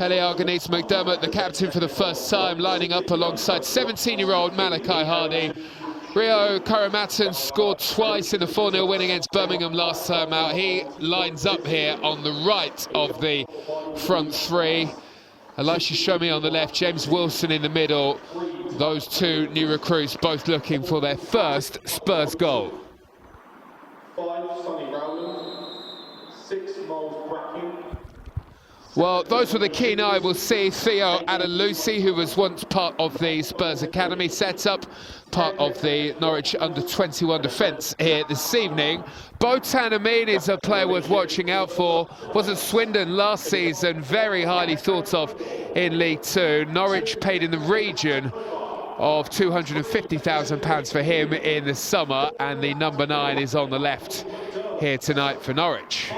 Arganese McDermott, the captain for the first time, lining up alongside 17-year-old Malachi Hardy. Rio Karamatton scored twice in the 4-0 win against Birmingham last time out. He lines up here on the right of the front three. Elisha Shomi on the left, James Wilson in the middle. Those two new recruits both looking for their first Spurs goal. 5, Sonny Rowland. 6, Miles Bracking. Well, those were the keen eye will see. Theo Adelusi, who was once part of the Spurs Academy setup, part of the Norwich under-21 defence here this evening. Botan Amin is a player worth watching out for. Was at Swindon last season, very highly thought of in League Two. Norwich paid in the region of £250,000 for him in the summer, and the number 9 is on the left here tonight for Norwich.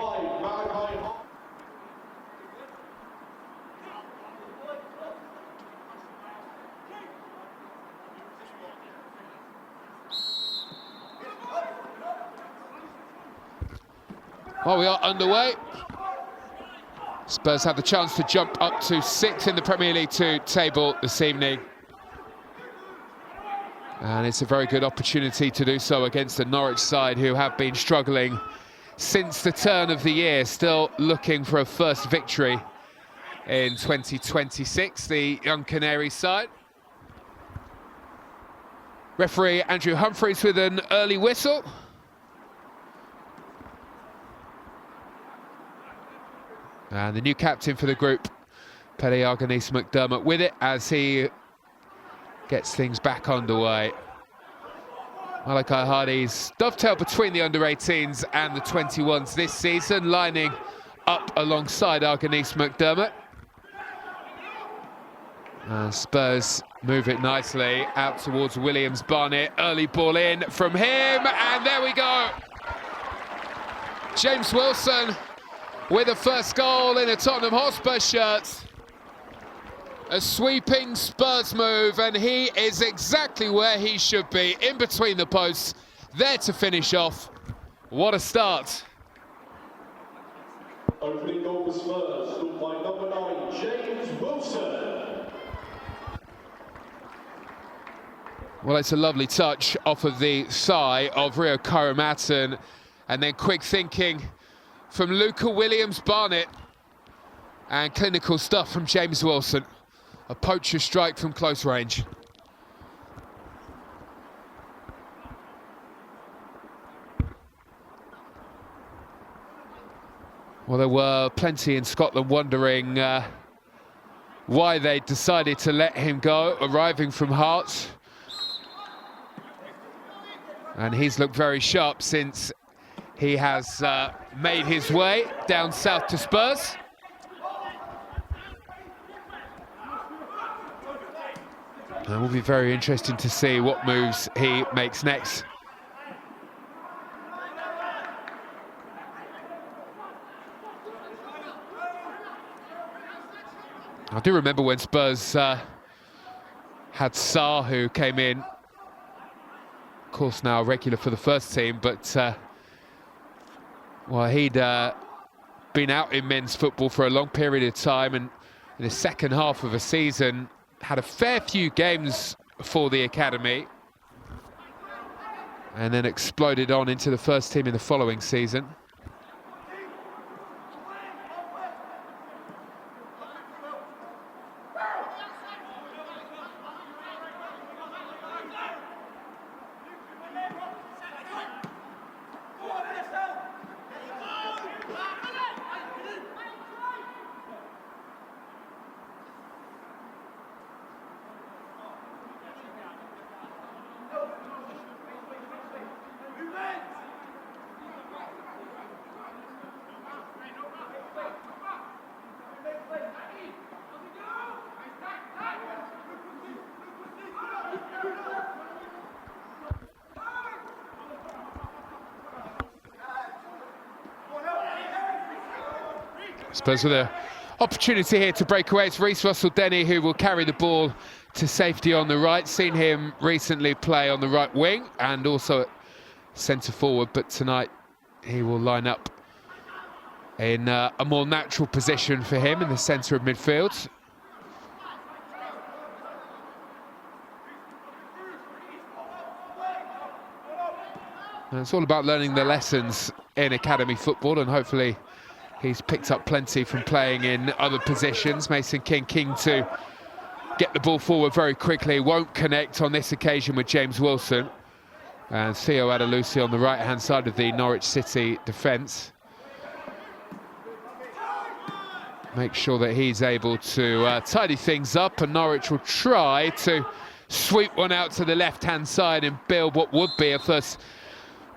Well, we are underway. Spurs have the chance to jump up to 6th in the Premier League 2 table this evening. And it's a very good opportunity to do so against the Norwich side, who have been struggling since the turn of the year, still looking for a first victory in 2026, the Young Canary side. Referee Andrew Humphreys with an early whistle. And the new captain for the group, Arganese McDermott, with it as he gets things back underway. Malachi Hardy's dovetail between the under-18s and the 21s this season, lining up alongside Arganese McDermott. And Spurs move it nicely out towards Williams Barnett. Early ball in from him, and there we go. James Wilson with a first goal in a Tottenham Hotspur shirt. A sweeping Spurs move, and he is exactly where he should be, in between the posts, there to finish off. What a start. Opening goal for Spurs, scored by number 9, James Wilson. Well, it's a lovely touch off of the thigh of Rio Karamatton, and then quick thinking from Luca Williams-Barnett, and clinical stuff from James Wilson. A poacher strike from close range. Well, there were plenty in Scotland wondering why they decided to let him go, arriving from Hearts. And he's looked very sharp since he has made his way down south to Spurs. And it will be very interesting to see what moves he makes next. I do remember when Spurs had Sarr, who came in, of course now a regular for the first team, but well, he'd been out in men's football for a long period of time, and in the second half of a season had a fair few games for the academy, and then exploded on into the first team in the following season. Spurs with an opportunity here to break away. It's Reece Russell-Denny who will carry the ball to safety on the right. Seen him recently play on the right wing and also at centre forward, but tonight he will line up in a more natural position for him in the centre of midfield. And it's all about learning the lessons in academy football, and hopefully he's picked up plenty from playing in other positions. Mason King keen to get the ball forward very quickly, won't connect on this occasion with James Wilson. And Theo Adelusi on the right-hand side of the Norwich City defence. Make sure that he's able to tidy things up, and Norwich will try to sweep one out to the left-hand side and build what would be a first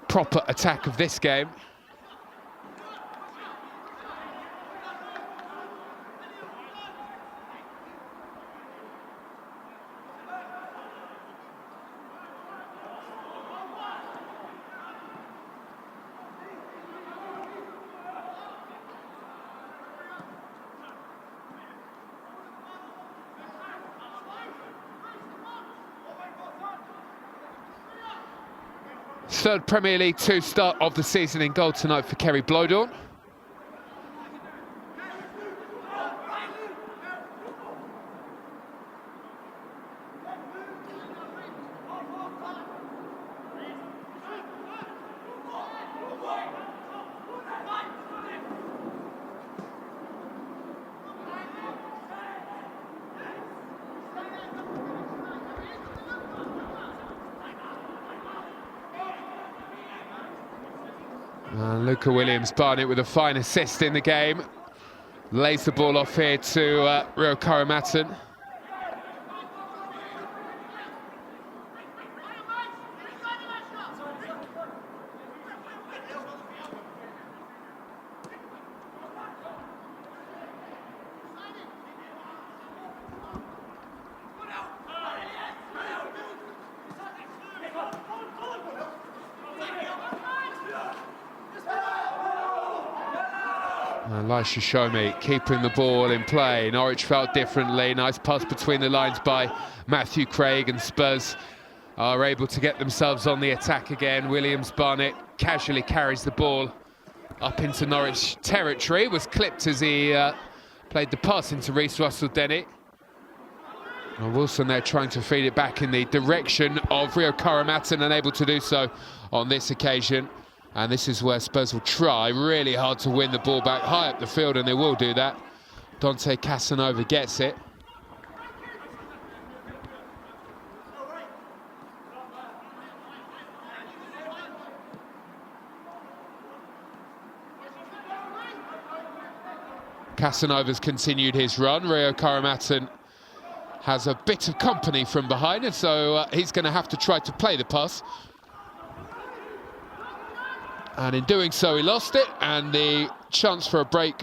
proper attack of this game. Third Premier League 2 start of the season in goal tonight for Kerry Blodorn. Luca Williams-Barnett with a fine assist in the game. Lays the ball off here to Rio Karamatton. Elisha Shomey keeping the ball in play. Norwich felt differently. Nice pass between the lines by Matthew Craig, and Spurs are able to get themselves on the attack again. Williams-Barnett casually carries the ball up into Norwich territory. Was clipped as he played the pass into Reece Russell-Denny. Wilson there trying to feed it back in the direction of Rio Karamatton, unable to do so on this occasion. And this is where Spurs will try really hard to win the ball back high up the field, and they will do that. Dante Casanova gets it. Casanova's continued his run. Rio Karamatton has a bit of company from behind, and so he's going to have to try to play the pass. And in doing so, he lost it, and the chance for a break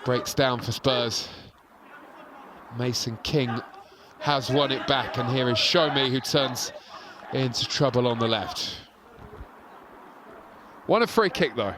breaks down for Spurs. Mason King has won it back, and here is Shomey, who turns into trouble on the left. Won a free kick, though.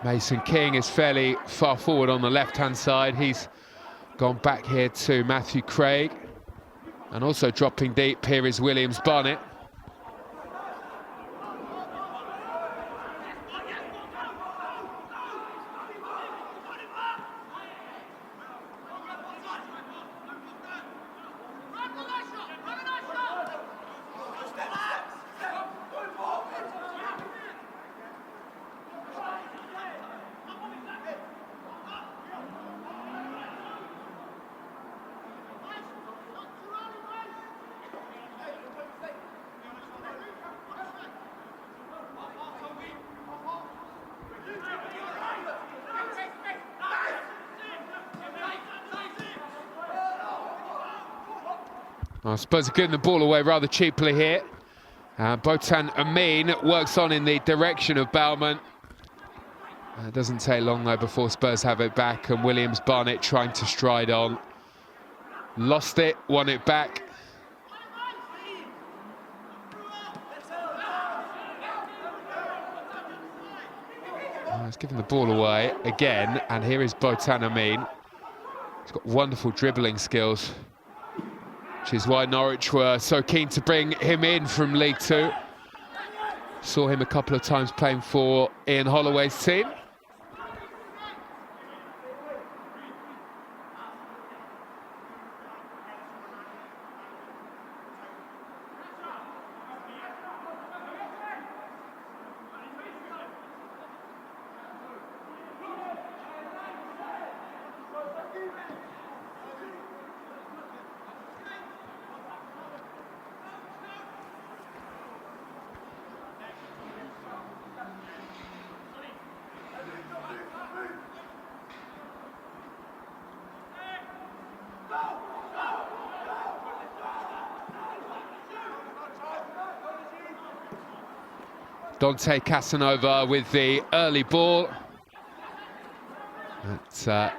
Mason King is fairly far forward on the left-hand side. He's gone back here to Matthew Craig. And also dropping deep here is Williams-Barnett. I suppose getting the ball away rather cheaply here. Botan Amin works on in the direction of Baumann. It doesn't take long though before Spurs have it back, and Williams Barnett trying to stride on. Lost it, won it back. He's giving the ball away again, and here is Botan Amin. He's got wonderful dribbling skills, which is why Norwich were so keen to bring him in from League Two. Saw him a couple of times playing for Ian Holloway's team. Dante Casanova with the early ball. Well,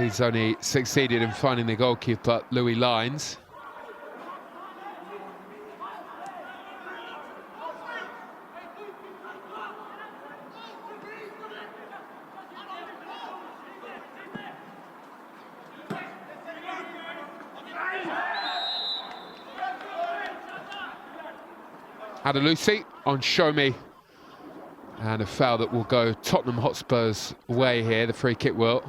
he's only succeeded in finding the goalkeeper, Louis Lines. Lucy on Show Me, and a foul that will go Tottenham Hotspur's way here. The free kick will.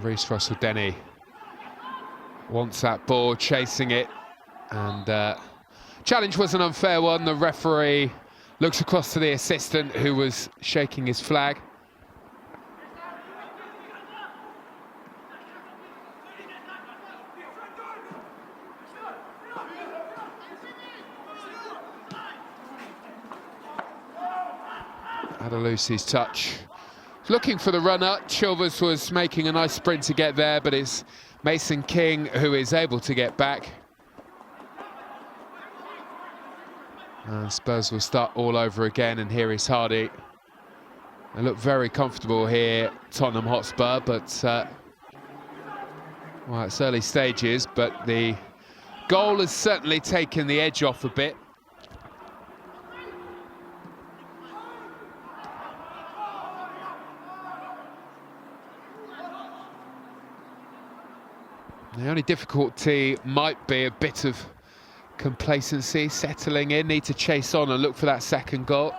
Reece Russell-Denny wants that ball, chasing it, and challenge was an unfair one. The referee looks across to the assistant who was shaking his flag. Lucy's touch. Looking for the runner. Chilvers was making a nice sprint to get there, but it's Mason King who is able to get back. And Spurs will start all over again, and here is Hardy. They look very comfortable here, Tottenham Hotspur, but well, it's early stages, but the goal has certainly taken the edge off a bit. The only difficulty might be a bit of complacency, settling in, need to chase on and look for that second goal.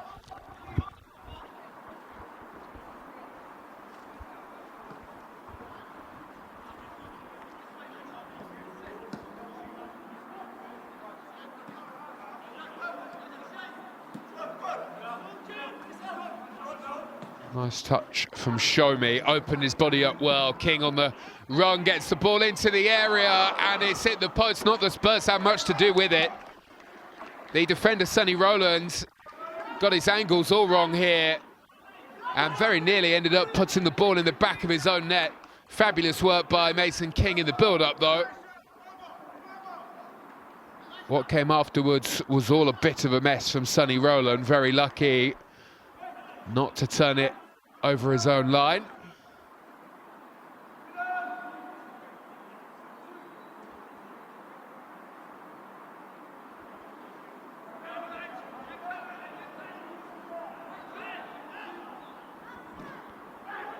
Nice touch from Show Me, opened his body up well. King on the run, gets the ball into the area, and it's hit the post. Not that Spurs have much to do with it. The defender, Sonny Rowlands, got his angles all wrong here, and very nearly ended up putting the ball in the back of his own net. Fabulous work by Mason King in the build-up, though. What came afterwards was all a bit of a mess from Sonny Rowland. Very lucky not to turn it over his own line.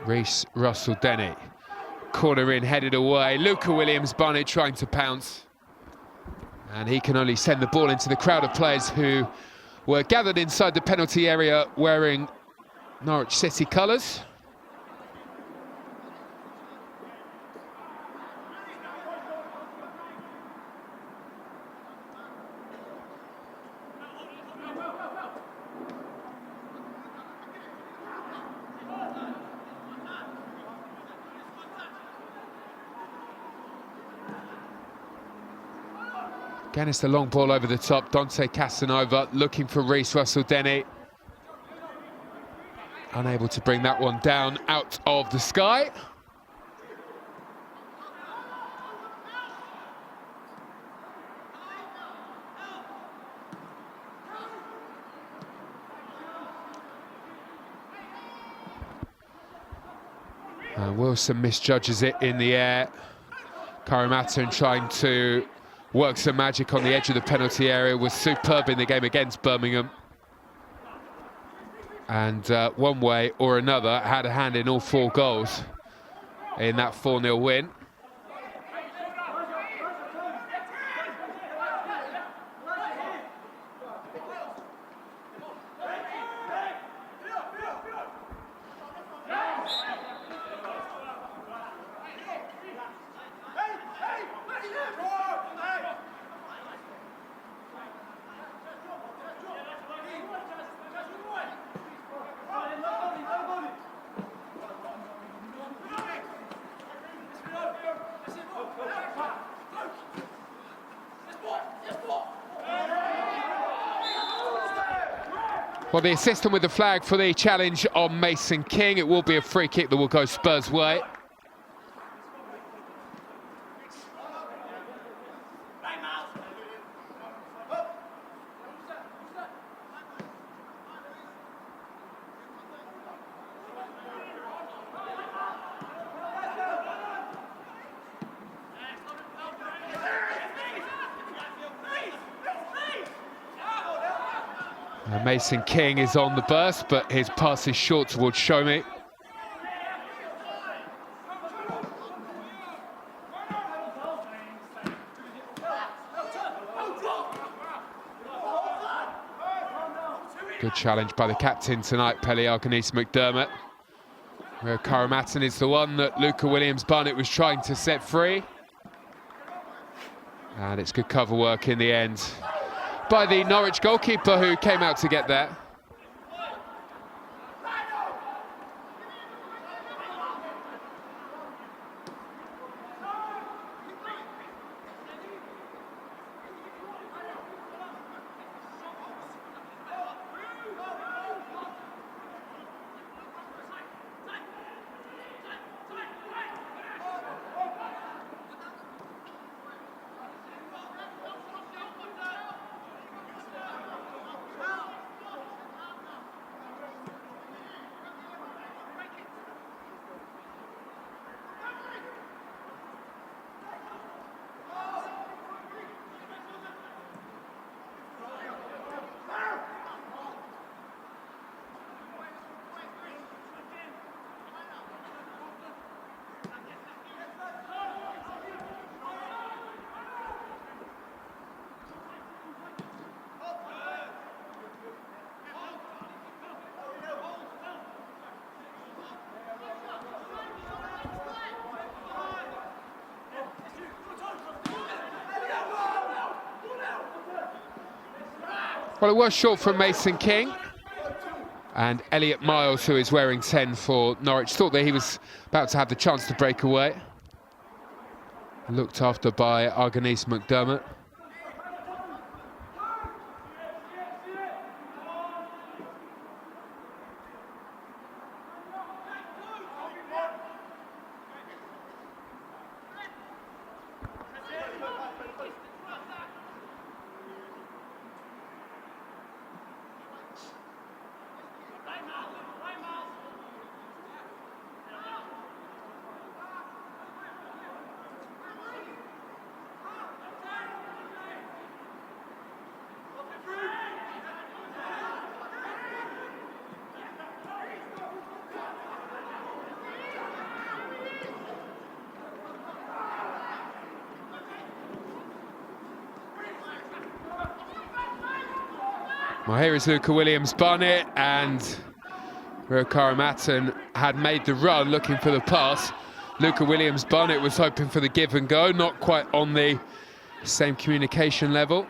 Reece Russell-Denny, corner in, headed away. Luca Williams-Barnett trying to pounce, and he can only send the ball into the crowd of players who were gathered inside the penalty area wearing Norwich City colours. Again, it's the long ball over the top. Dante Casanova looking for Reece Russell-Denny. Unable to bring that one down out of the sky. Wilson misjudges it in the air. Karamatun trying to work some magic on the edge of the penalty area, was superb in the game against Birmingham. And one way or another had a hand in all 4 goals in that 4-0 win. Well, the assistant with the flag for the challenge on Mason King. It will be a free kick that will go Spurs' way. Mason King is on the burst, but his pass is short towards Shomi. Good challenge by the captain tonight, Pelly Arganese-McDermott. Where Karamatun is the one that Luca Williams-Barnett was trying to set free. And it's good cover work in the end by the Norwich goalkeeper, who came out to get there. Well, it was short from Mason King. And Elliot Miles, who is wearing 10 for Norwich, thought that he was about to have the chance to break away. Looked after by Arganese-McDermott. Well, here is Luca Williams-Barnett, and Karamatun had made the run looking for the pass. Luca Williams-Barnett was hoping for the give and go, not quite on the same communication level.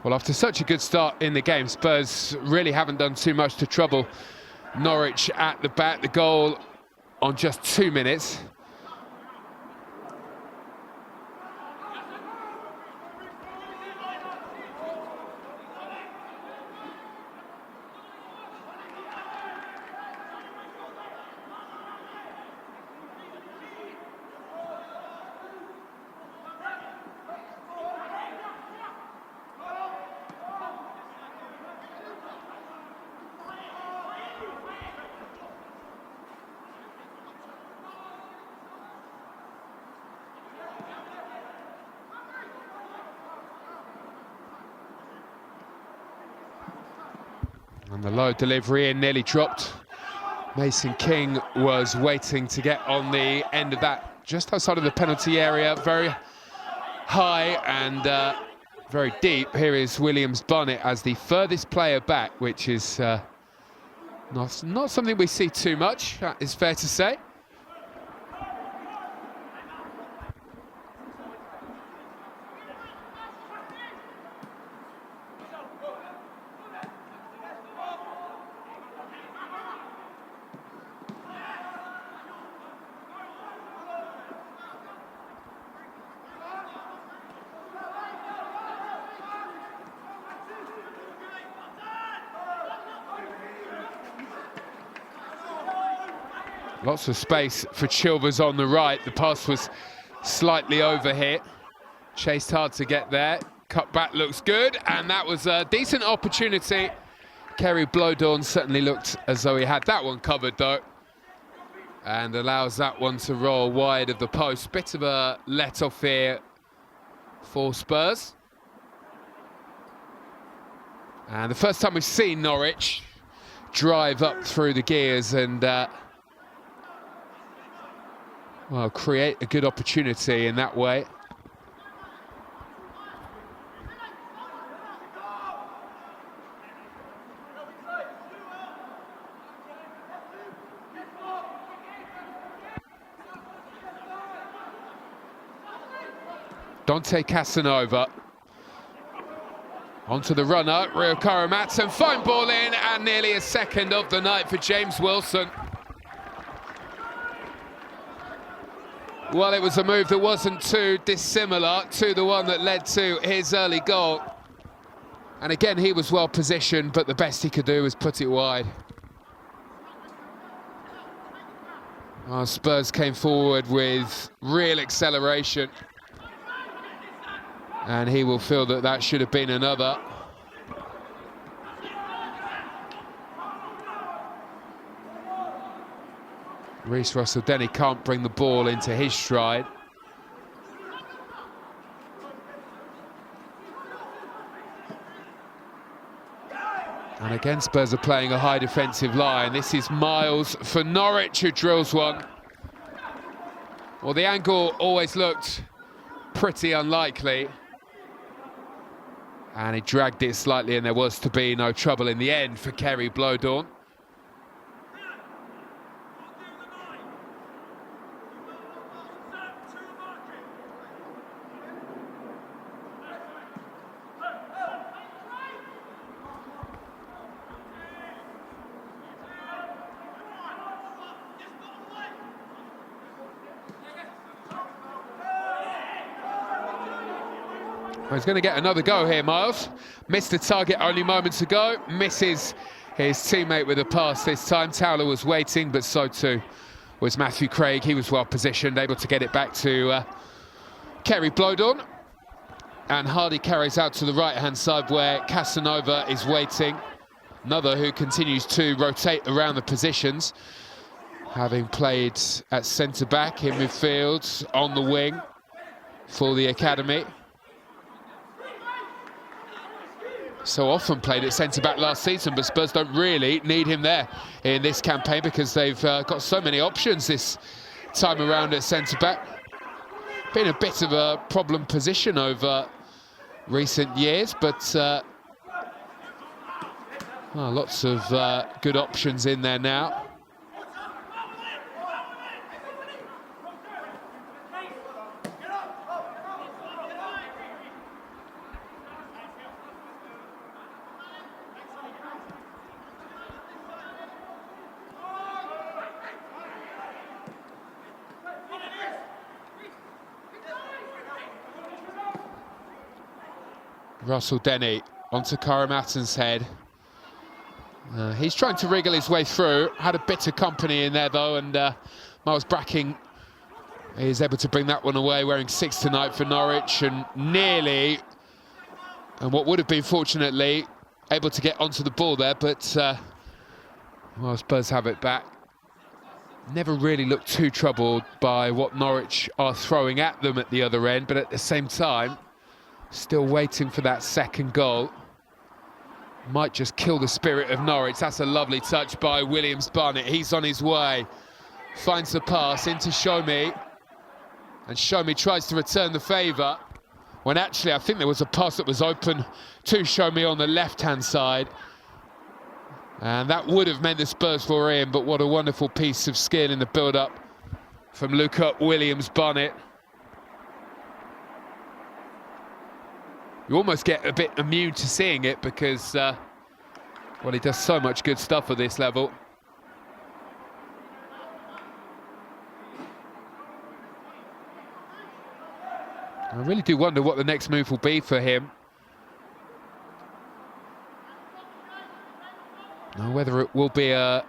Well, after such a good start in the game, Spurs really haven't done too much to trouble Norwich at the back. The goal on just 2 minutes. And the low delivery in nearly dropped. Mason King was waiting to get on the end of that, just outside of the penalty area, very high and very deep. Here is Williams Barnett as the furthest player back, which is not something we see too much, that is fair to say. Lots of space for Chilvers on the right. The pass was slightly over here. Chased hard to get there. Cut back looks good, and that was a decent opportunity. Kerry Blodorn certainly looked as though he had that one covered though, and allows that one to roll wide of the post. Bit of a let-off here for Spurs. And the first time we've seen Norwich drive up through the gears and well, create a good opportunity in that way. Dante Casanova onto the runner, Rio Karamatson, fine ball in, and nearly a second of the night for James Wilson. Well, it was a move that wasn't too dissimilar to the one that led to his early goal. And again, he was well positioned, but the best he could do was put it wide. Oh, Spurs came forward with real acceleration. And he will feel that that should have been another. Reece Russell-Denny can't bring the ball into his stride. And again, Spurs are playing a high defensive line. This is Miles for Norwich, who drills one. Well, the angle always looked pretty unlikely. And he dragged it slightly, and there was to be no trouble in the end for Kerry Blodorn. He's going to get another go here, Miles. Missed the target only moments ago. Misses his teammate with a pass this time. Towler was waiting, but so too was Matthew Craig. He was well positioned, able to get it back to Kerry Blodorn. And Hardy carries out to the right-hand side where Casanova is waiting. Another who continues to rotate around the positions, having played at centre-back, in midfield, on the wing for the academy. So often played at centre-back last season, but Spurs don't really need him there in this campaign because they've got so many options this time around at centre-back. Been a bit of a problem position over recent years, but well, lots of good options in there now. Russell Denny onto Karamat's head. He's trying to wriggle his way through. Had a bit of company in there though, and Miles Bracking is able to bring that one away, wearing 6 tonight for Norwich, and nearly, and what would have been fortunately, able to get onto the ball there, but well, Spurs have it back. Never really looked too troubled by what Norwich are throwing at them at the other end, but at the same time, still waiting for that second goal. Might just kill the spirit of Norwich. That's a lovely touch by Williams-Barnett. He's on his way. Finds the pass into Shomi. And Shomi tries to return the favour. When actually, I think there was a pass that was open to Shomi on the left-hand side. And that would have meant the Spurs were in, but what a wonderful piece of skill in the build-up from Luca Williams-Barnett. You almost get a bit immune to seeing it because, well, he does so much good stuff at this level. I really do wonder what the next move will be for him. Now, whether it will be a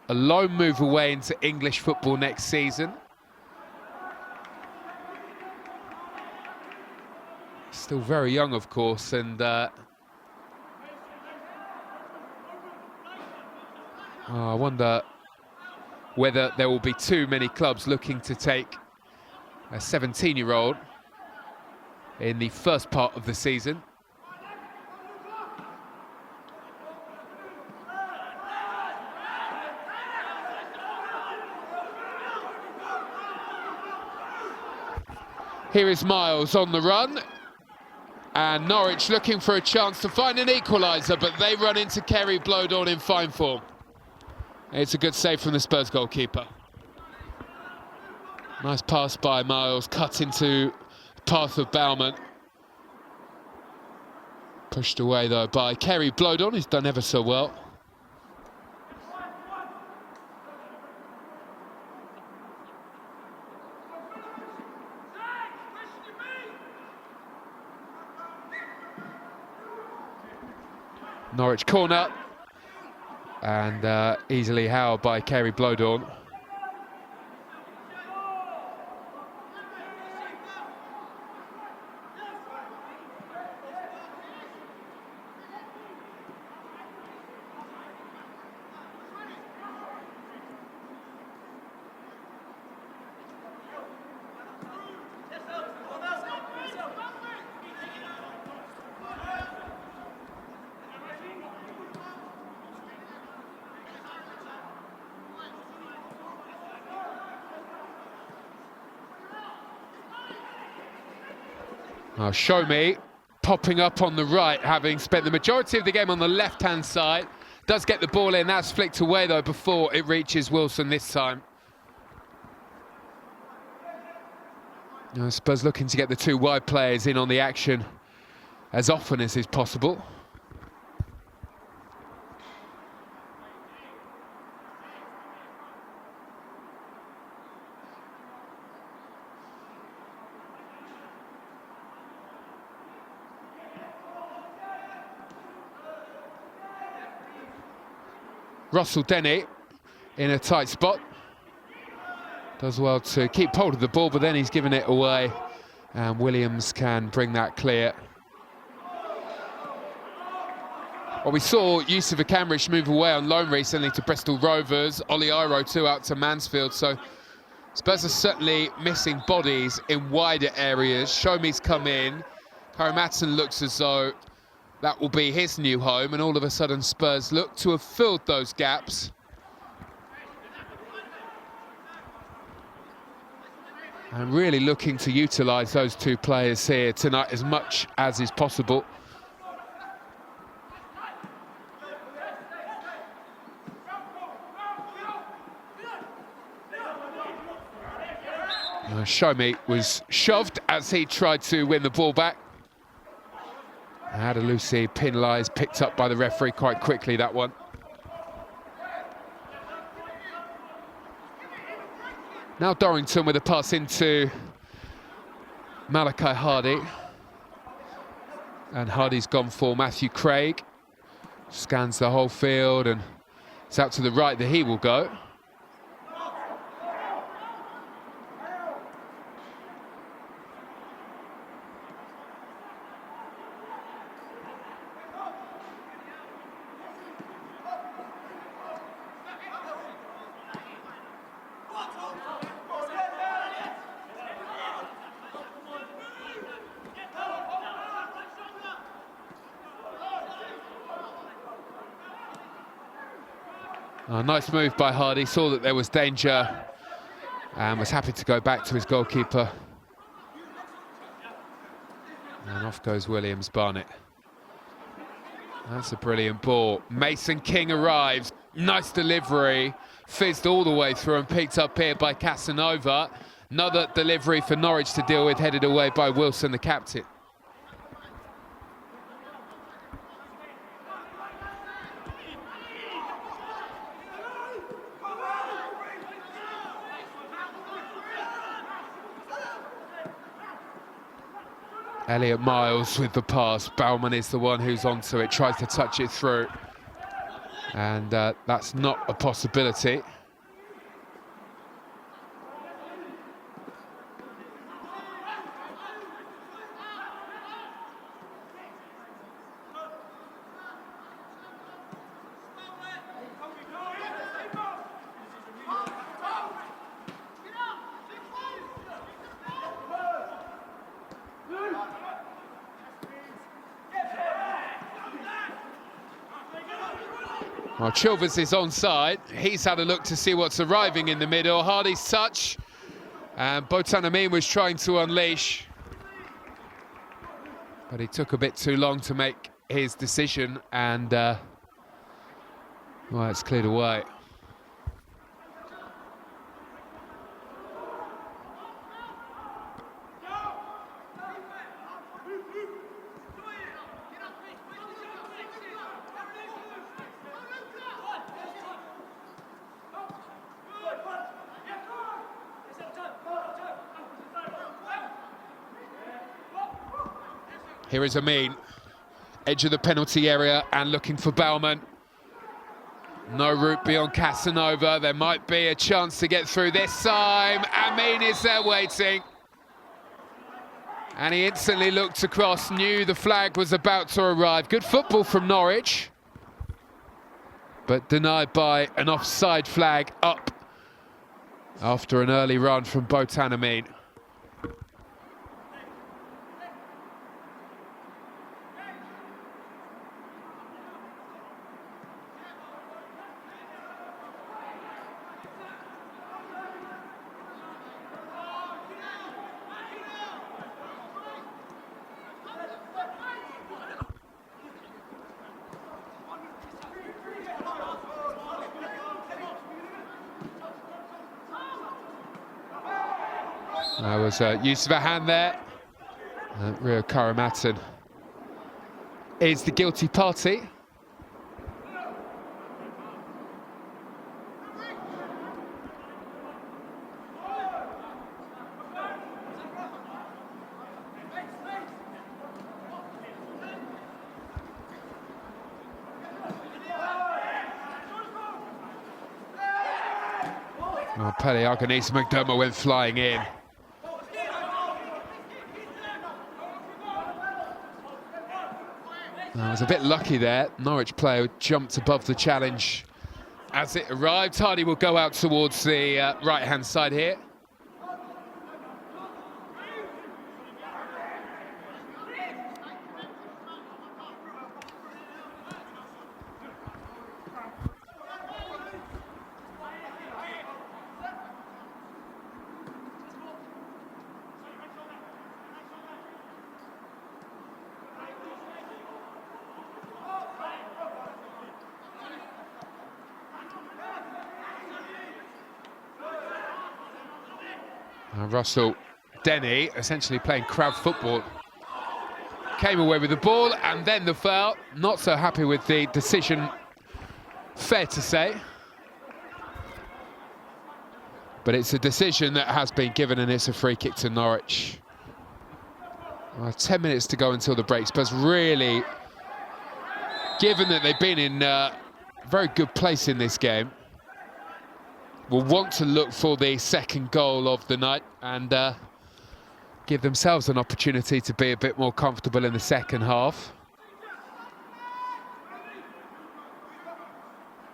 loan move away into English football next season. Still very young, of course, and I wonder whether there will be too many clubs looking to take a 17-year-old in the first part of the season. Here is Miles on the run. And Norwich looking for a chance to find an equaliser, but they run into Kerry Blowdorn in fine form. It's a good save from the Spurs goalkeeper. Nice pass by Miles, cut into the path of Baumann. Pushed away though by Kerry Blowdorn, who's done ever so well. Norwich corner, and easily howled by Kerry Blowdorn. Show me popping up on the right, having spent the majority of the game on the left-hand side. Does get the ball in. That's flicked away, though, before it reaches Wilson this time. Spurs looking to get the two wide players in on the action as often as is possible. Russell Denny in a tight spot. Does well to keep hold of the ball, but then he's given it away. And Williams can bring that clear. Well, we saw Yusuf Akamrich move away on loan recently to Bristol Rovers. Ollie Iro too out to Mansfield. So Spurs are certainly missing bodies in wider areas. Shomi's come in. Karamatson looks as though that will be his new home, and all of a sudden Spurs look to have filled those gaps. And really looking to utilise those two players here tonight as much as is possible. Shomi was shoved as he tried to win the ball back. Adalusi penalised, picked up by the referee quite quickly, that one. Now Dorrington with a pass into Malachi Hardy. And Hardy's gone for Matthew Craig. Scans the whole field, and it's out to the right that he will go. Nice move by Hardy, saw that there was danger and was happy to go back to his goalkeeper. And off goes Williams Barnett. That's a brilliant ball. Mason King arrives. Nice delivery. Fizzed all the way through and picked up here by Casanova. Another delivery for Norwich to deal with, headed away by Wilson, the captain. Elliot Miles with the pass. Baumann is the one who's onto it, tries to touch it through. And that's not a possibility. Well, Chilvers is onside. He's had a look to see what's arriving in the middle. Hardy's touch. And Botane Amin was trying to unleash. But he took a bit too long to make his decision. And, well, it's cleared away. Here is Amin, edge of the penalty area and looking for Baumann. No route beyond Casanova. There might be a chance to get through this time. Amin is there waiting. And he instantly looked across, knew the flag was about to arrive. Good football from Norwich, but denied by an offside flag up after an early run from Botane Amin. There was use of a hand there. Rio Karamatton is the guilty party. Oh, Pele Arganese McDermott went flying in. I was a bit lucky there. Norwich player jumped above the challenge as it arrived. Hardy will go out towards the right-hand side here. Russell Denny, essentially playing crowd football, came away with the ball and then the foul. Not so happy with the decision, fair to say. But it's a decision that has been given and it's a free kick to Norwich. 10 minutes to go until the break. Spurs really, given that they've been in very good place in this game, will want to look for the second goal of the night and give themselves an opportunity to be a bit more comfortable in the second half.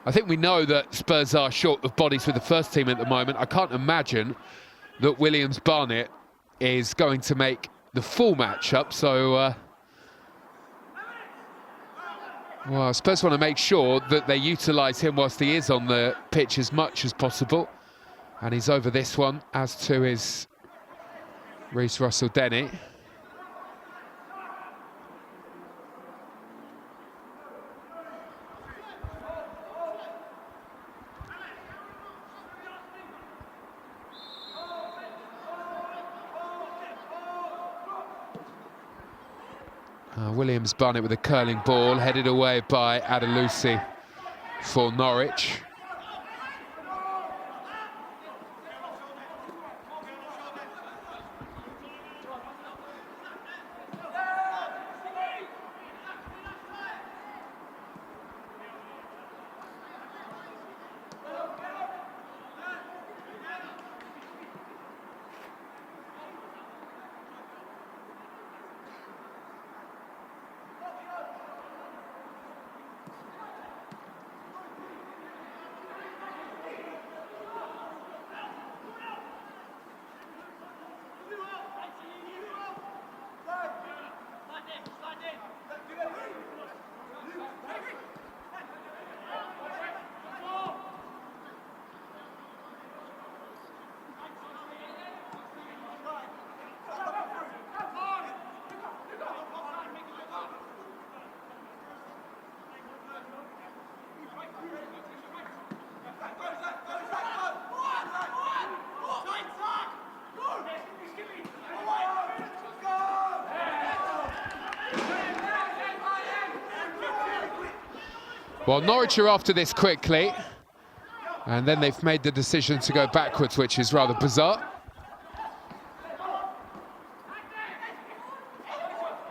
I think we know that Spurs are short of bodies with the first team at the moment. I can't imagine that Williams-Barnett is going to make the full match-up, so well, Spurs want to make sure that they utilise him whilst he is on the pitch as much as possible. And he's over this one, as to is Reece Russell-Denny. Williams-Barnett with a curling ball, headed away by Adelusi for Norwich. Well, Norwich are after this quickly, and then they've made the decision to go backwards, which is rather bizarre.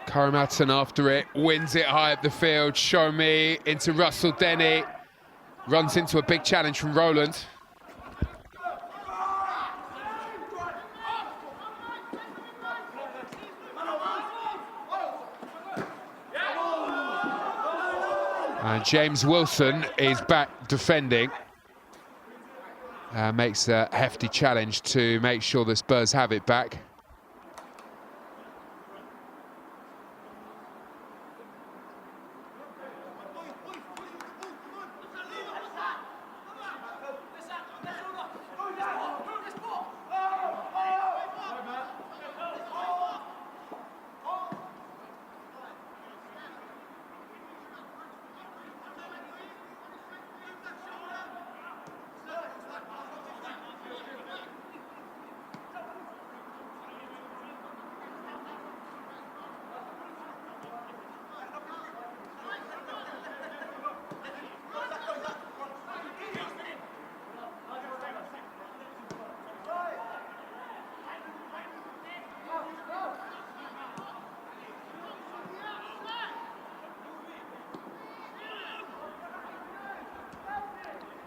Karamatson after it, wins it high up the field. Show me into Russell-Denny, runs into a big challenge from Roland. And James Wilson is back defending. Makes a hefty challenge to make sure the Spurs have it back.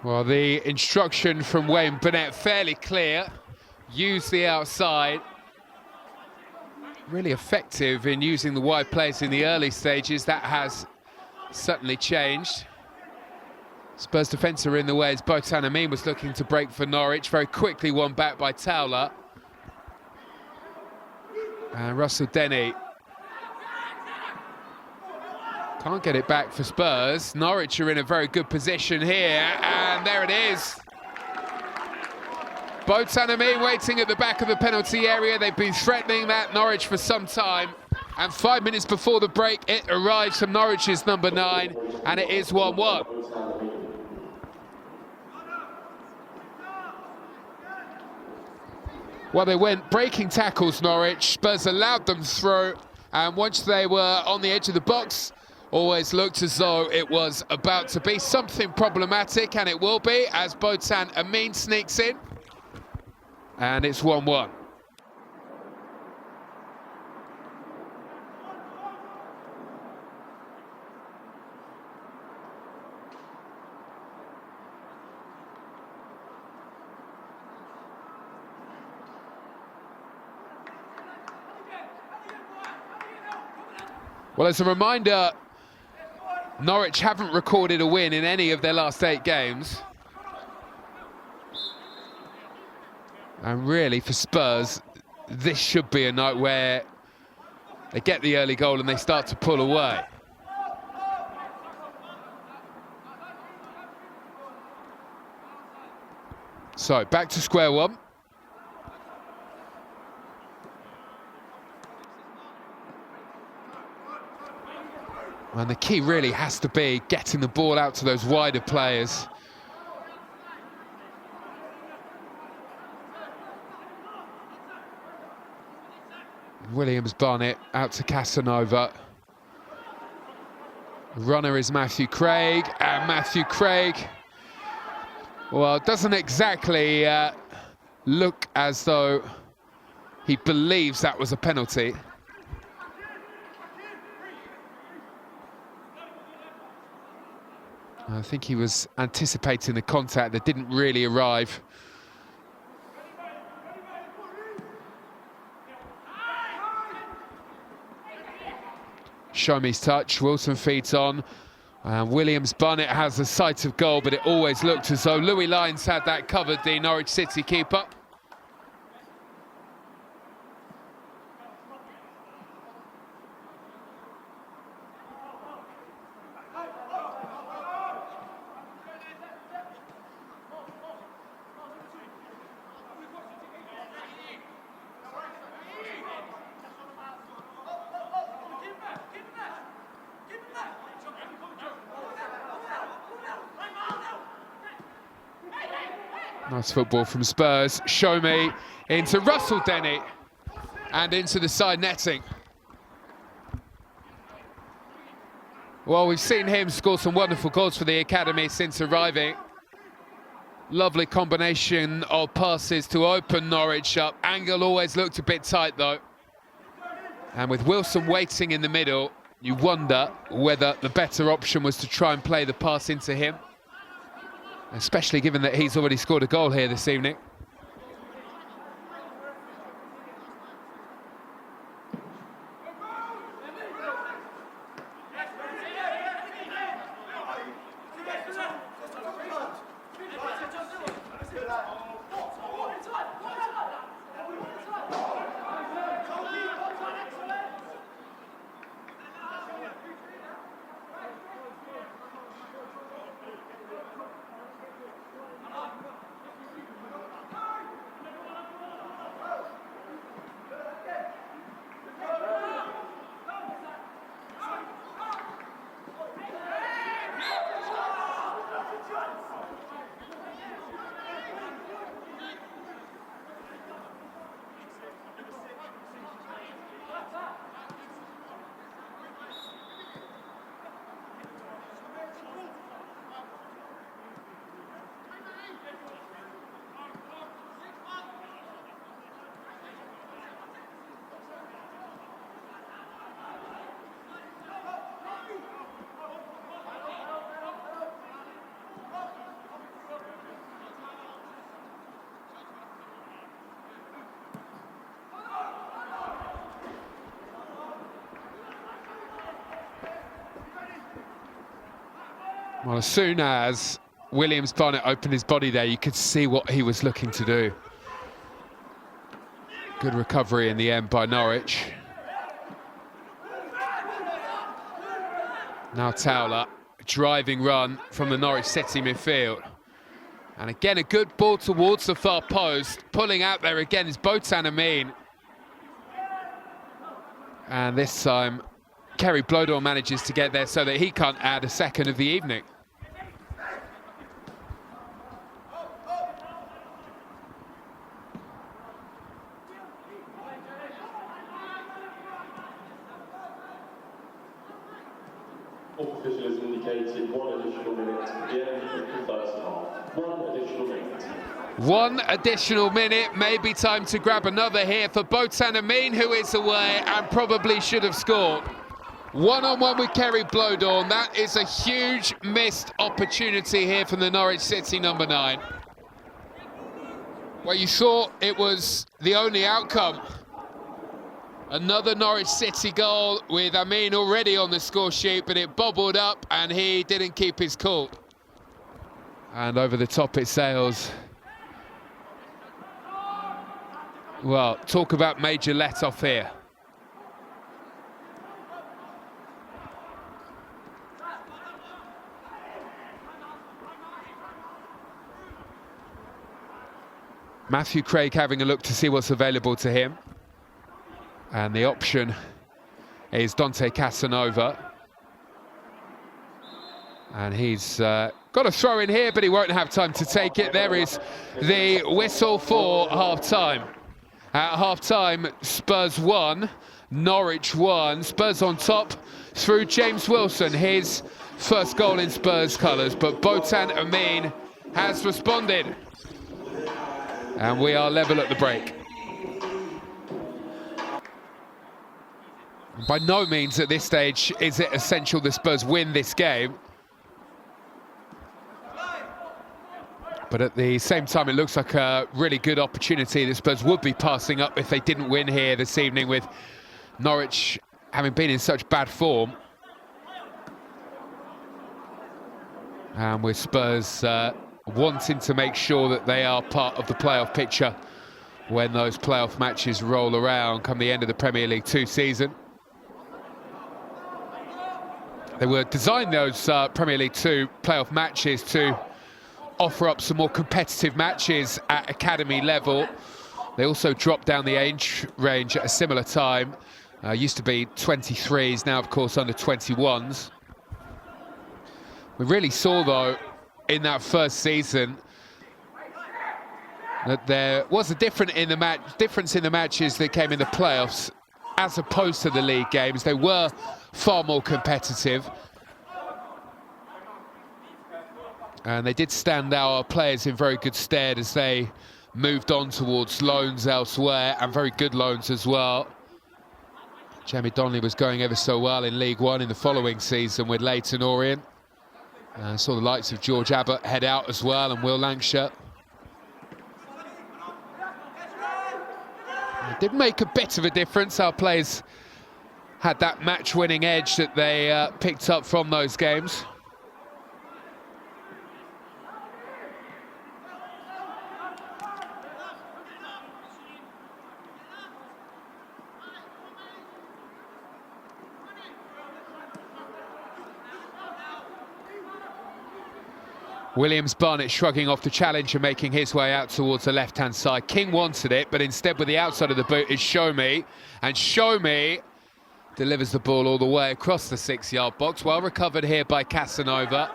Well, the instruction from Wayne Burnett fairly clear. Use the outside. Really effective in using the wide plays in the early stages. That has certainly changed. Spurs defence are in the way as Botan Amin was looking to break for Norwich. Very quickly won back by Towler. And Russell-Denny can't get it back for Spurs. Norwich are in a very good position here, and there it is. Botan Amin waiting at the back of the penalty area. They've been threatening that Norwich for some time, and 5 minutes before the break, it arrives from Norwich's number 9, and it is 1-1. Well, they went breaking tackles, Norwich. Spurs allowed them through, and once they were on the edge of the box, always looked as though it was about to be something problematic, and it will be as Botan Amin sneaks in. And it's 1-1. Well, as a reminder, Norwich haven't recorded a win in any of their last 8 games. And really, for Spurs, this should be a night where they get the early goal and they start to pull away. So, back to square one. And the key really has to be getting the ball out to those wider players. Williams-Barnett out to Casanova. Runner is Matthew Craig, and Matthew Craig, well, doesn't exactly look as though he believes that was a penalty. I think he was anticipating the contact that didn't really arrive. Shomi's touch, Wilson feeds on, and Williams-Barnett has the sight of goal, but it always looked as though Louis Lyons had that covered, the Norwich City keeper. Nice football from Spurs. Shomi into Russell Denny and into the side netting. Well, we've seen him score some wonderful goals for the academy since arriving. Lovely combination of passes to open Norwich up. Angle always looked a bit tight though. And with Wilson waiting in the middle, you wonder whether the better option was to try and play the pass into him, especially given that he's already scored a goal here this evening. Well, as soon as Williams-Barnett opened his body there, you could see what he was looking to do. Good recovery in the end by Norwich. Now Towler, driving run from the Norwich City midfield. And again, a good ball towards the far post. Pulling out there again is Botan Amin. And this time, Kerry Blodor manages to get there so that he can't add a second of the evening. Official has indicated 1 additional minute at the end of the first half. 1 additional minute. 1 additional minute, maybe time to grab another here for Botan Amin, who is away and probably should have scored. One-on-one with Kerry Blodor. That is a huge missed opportunity here from the Norwich City number 9. Well, you thought it was the only outcome Another Norwich City goal with Amin already on the score sheet, but it bobbled up and he didn't keep his cool. And over the top it sails. Well, talk about major let-off here. Matthew Craig having a look to see what's available to him. And the option is Dante Casanova. And he's got a throw in here, but he won't have time to take it. There is the whistle for half-time. At half-time, Spurs 1, Norwich 1. Spurs on top through James Wilson, his first goal in Spurs colours. But Botan Amin has responded. And we are level at the break. By no means at this stage is it essential the Spurs win this game. But at the same time, it looks like a really good opportunity that Spurs would be passing up if they didn't win here this evening, with Norwich having been in such bad form. And with Spurs wanting to make sure that they are part of the playoff picture when those playoff matches roll around come the end of the Premier League 2 season. They were designed, those Premier League 2 playoff matches, to offer up some more competitive matches at academy level. They also dropped down the age range at a similar time. Used to be 23s, now of course under 21s. We really saw, though, in that first season that there was a difference in the matches that came in the playoffs as opposed to the league games. They were far more competitive. And they did stand our players in very good stead as they moved on towards loans elsewhere, and very good loans as well. Jamie Donnelly was going ever so well in League One in the following season with Leyton Orient. Saw the likes of George Abbott head out as well, and Will Lancashire. It did make a bit of a difference. Our players had that match-winning edge that they picked up from those games. Williams-Barnett shrugging off the challenge and making his way out towards the left-hand side. King wanted it, but instead with the outside of the boot is Show Me. And Show Me delivers the ball all the way across the 6-yard box. Well recovered here by Casanova.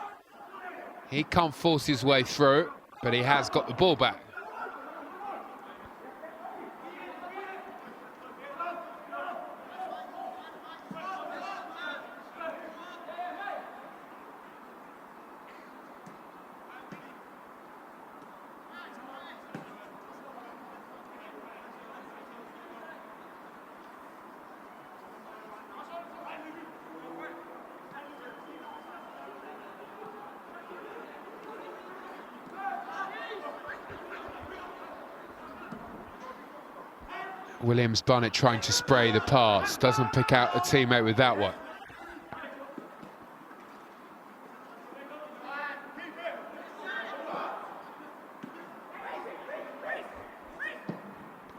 He can't force his way through, but he has got the ball back. Williams-Barnett trying to spray the pass, doesn't pick out a teammate with that one.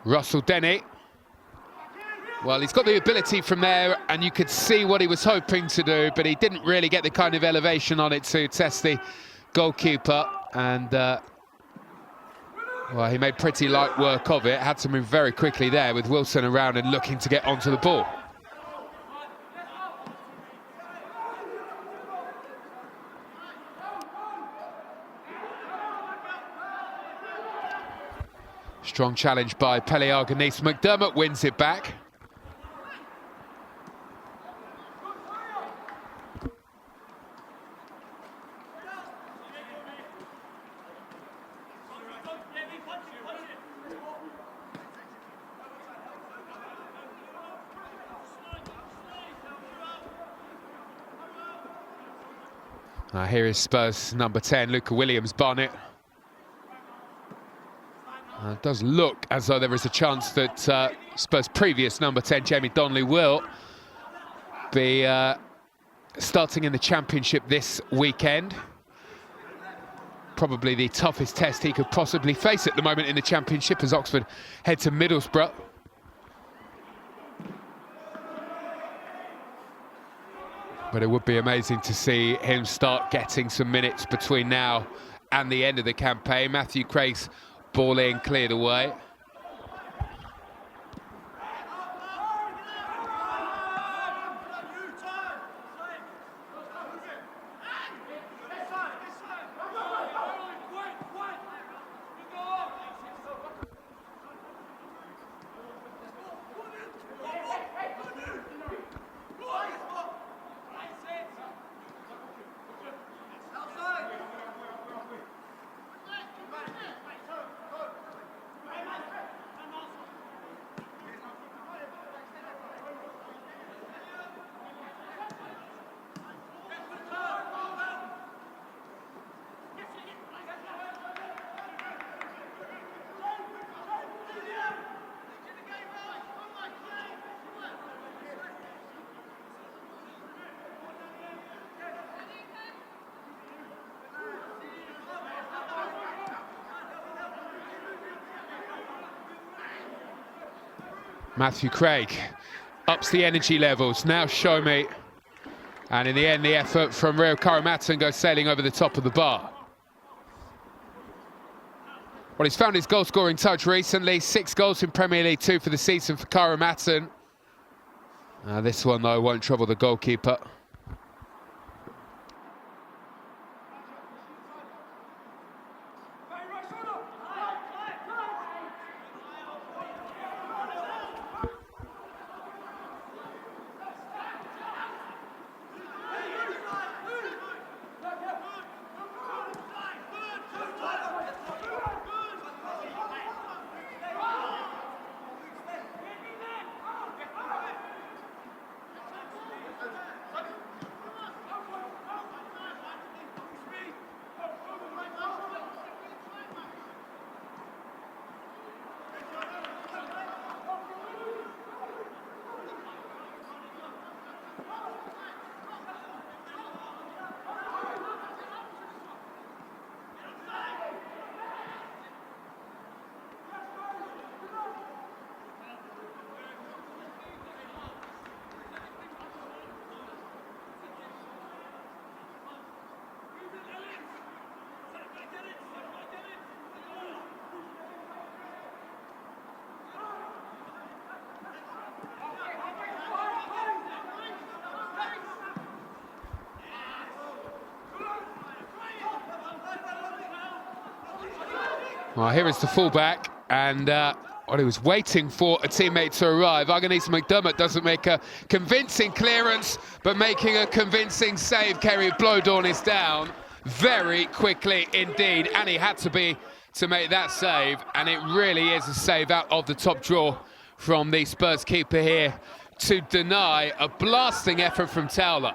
Russell Denny. Well, he's got the ability from there, and you could see what he was hoping to do, but he didn't really get the kind of elevation on it to test the goalkeeper, and well, he made pretty light work of it. Had to move very quickly there with Wilson around and looking to get onto the ball. Strong challenge by Pele Arganese. McDermott wins it back. Here is Spurs number 10, Luca Williams-Barnett. It does look as though there is a chance that Spurs' previous number 10, Jamie Donnelly, will be starting in the Championship this weekend. Probably the toughest test he could possibly face at the moment in the Championship as Oxford head to Middlesbrough. But it would be amazing to see him start getting some minutes between now and the end of the campaign. Matthew Craig's ball in, cleared away. Matthew Craig ups the energy levels. Now show me. And in the end, the effort from Rio Karamatsan goes sailing over the top of the bar. Well, he's found his goal-scoring touch recently. 6 goals in Premier League 2 for the season for Karamatsan. This one, though, won't trouble the goalkeeper. Well, here is the fullback, and he was waiting for a teammate to arrive. Agonese McDermott doesn't make a convincing clearance, but making a convincing save. Kerry Blowdorn is down very quickly indeed, and he had to be to make that save, and it really is a save out of the top drawer from the Spurs keeper here to deny a blasting effort from Towler.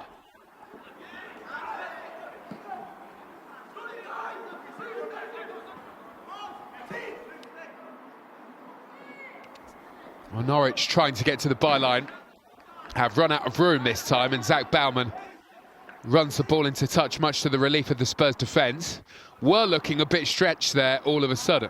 Well, Norwich trying to get to the byline, have run out of room this time, and Zach Baumann runs the ball into touch, much to the relief of the Spurs defence. Were looking a bit stretched there all of a sudden.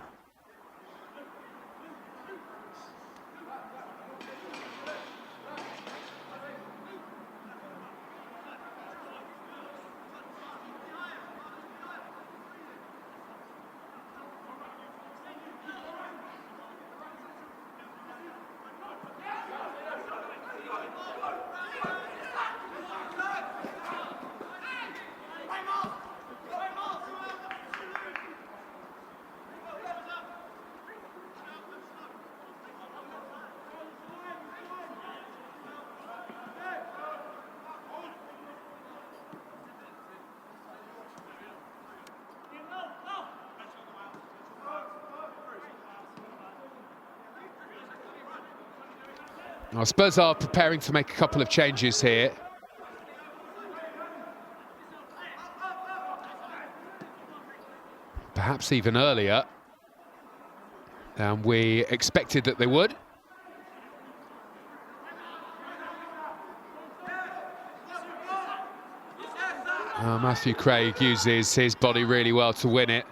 Well, Spurs are preparing to make a couple of changes here. Perhaps even earlier. And we expected that they would. Matthew Craig uses his body really well to win it.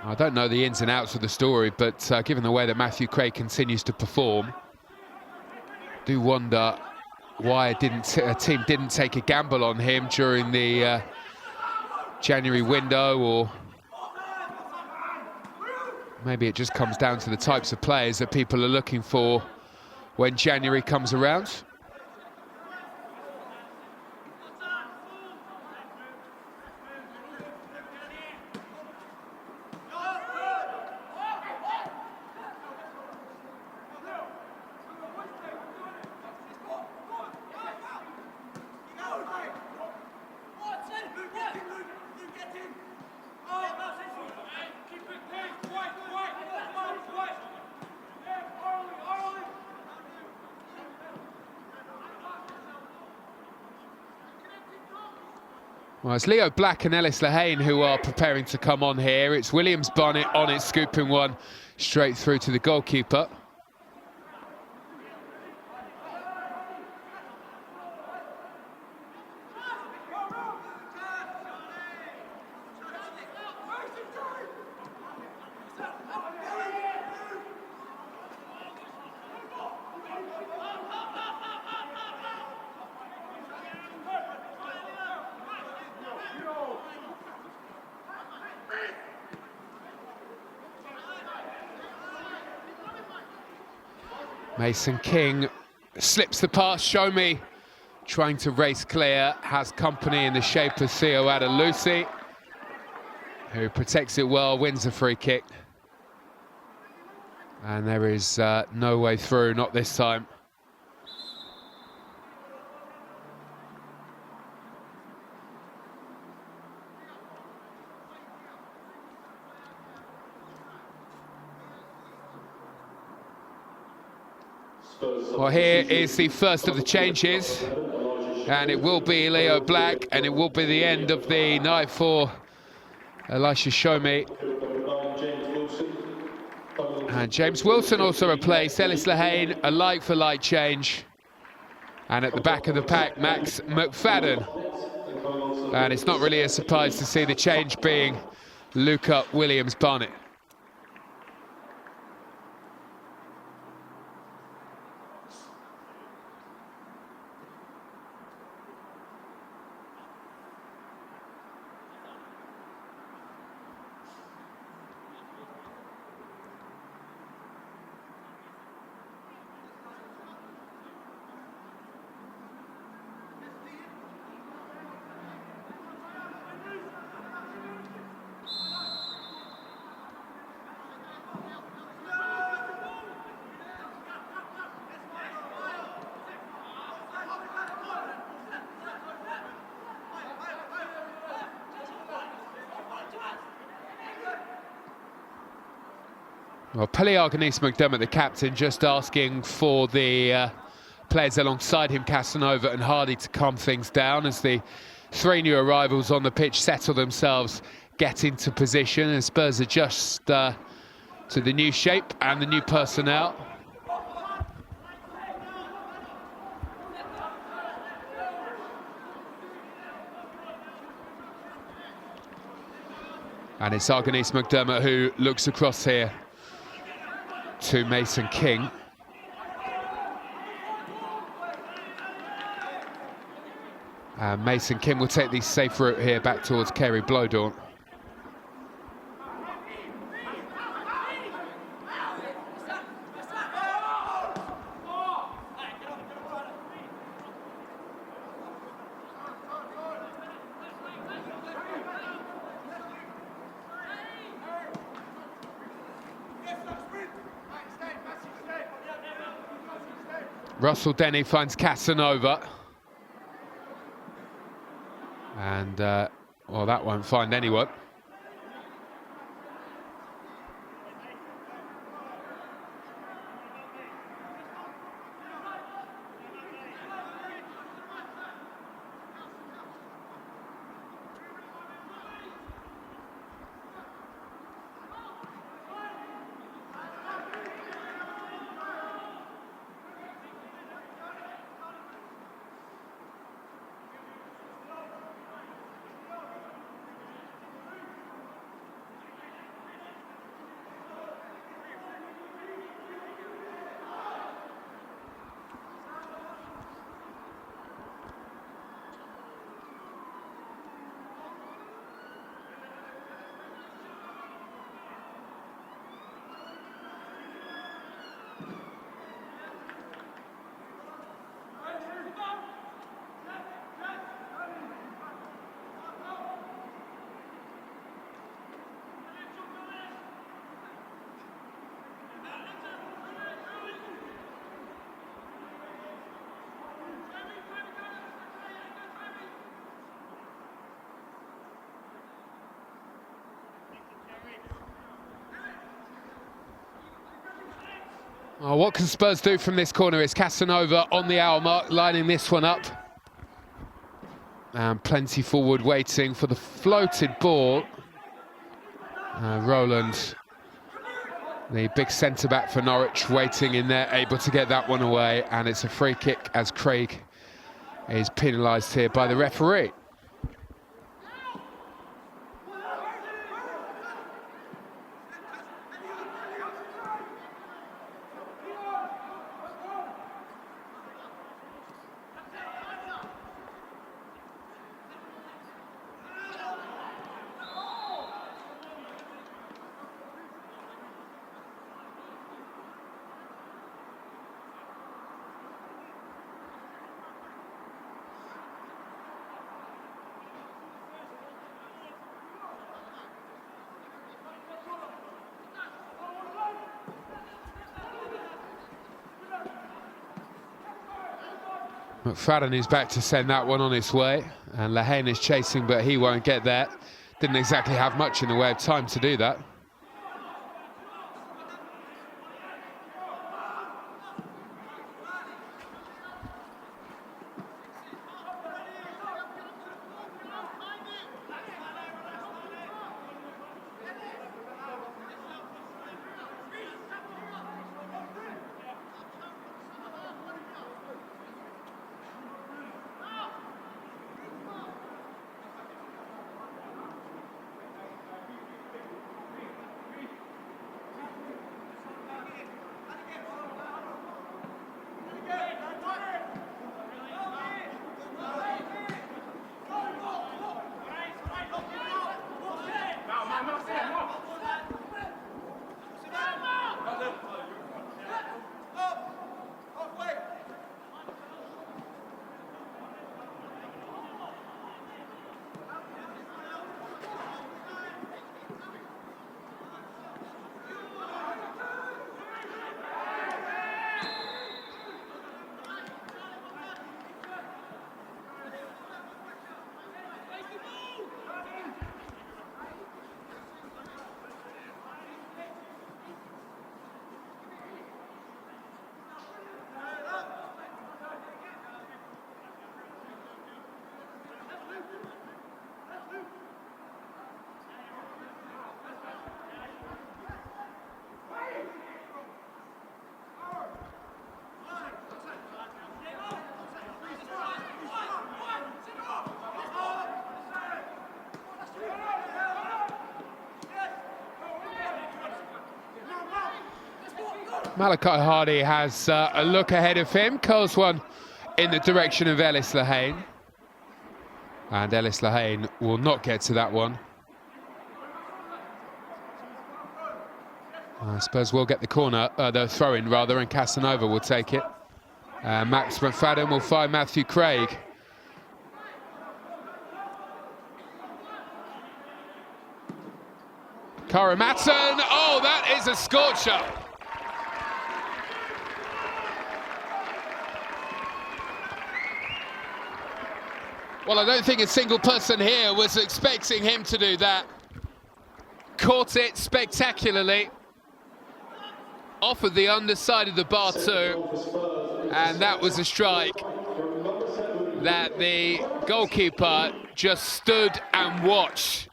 I don't know the ins and outs of the story, but given the way that Matthew Craig continues to perform, I do wonder why a team didn't take a gamble on him during the January window, or maybe it just comes down to the types of players that people are looking for when January comes around. Well, it's Leo Black and Ellis Lehane who are preparing to come on here. It's Williams Barnett on it, scooping one straight through to the goalkeeper. Mason King slips the pass, Show Me, trying to race clear, has company in the shape of Theo Adelusi, who protects it well, wins a free kick. And there is no way through, not this time. Well, here is the first of the changes, and it will be Leo Black, and it will be the end of the night for Elisha Show Me. And James Wilson also replaced Ellis Lehane, a like-for-like change. And at the back of the pack, Max McFadden. And it's not really a surprise to see the change being Luca Williams-Barnett. Well, Pelleargnis McDermott, the captain, just asking for the players alongside him, Casanova and Hardy, to calm things down as the three new arrivals on the pitch settle themselves, get into position, and Spurs adjust to the new shape and the new personnel. And it's Arghanis McDermott who looks across here to Mason King. Mason King will take the safe route here back towards Kerry Blowdorn. Russell Denny finds Casanova. And, well, that won't find anyone. Oh, what can Spurs do from this corner? Is Casanova on the hour mark, lining this one up. And plenty forward waiting for the floated ball. Roland, the big centre-back for Norwich, waiting in there, able to get that one away. And it's a free kick as Craig is penalised here by the referee. McFadden is back to send that one on its way, and Lehane is chasing, but he won't get there. Didn't exactly have much in the way of time to do that. Malachi Hardy has a look ahead of him, curls one in the direction of Ellis Lehane. And Ellis Lehane will not get to that one. Spurs will get the corner, the throw-in rather, and Casanova will take it. Max McFadden will find Matthew Craig. Kara Matson, oh, that is a scorcher. Well, I don't think a single person here was expecting him to do that. Caught it spectacularly. Off of the underside of the bar too. And that was a strike that the goalkeeper just stood and watched.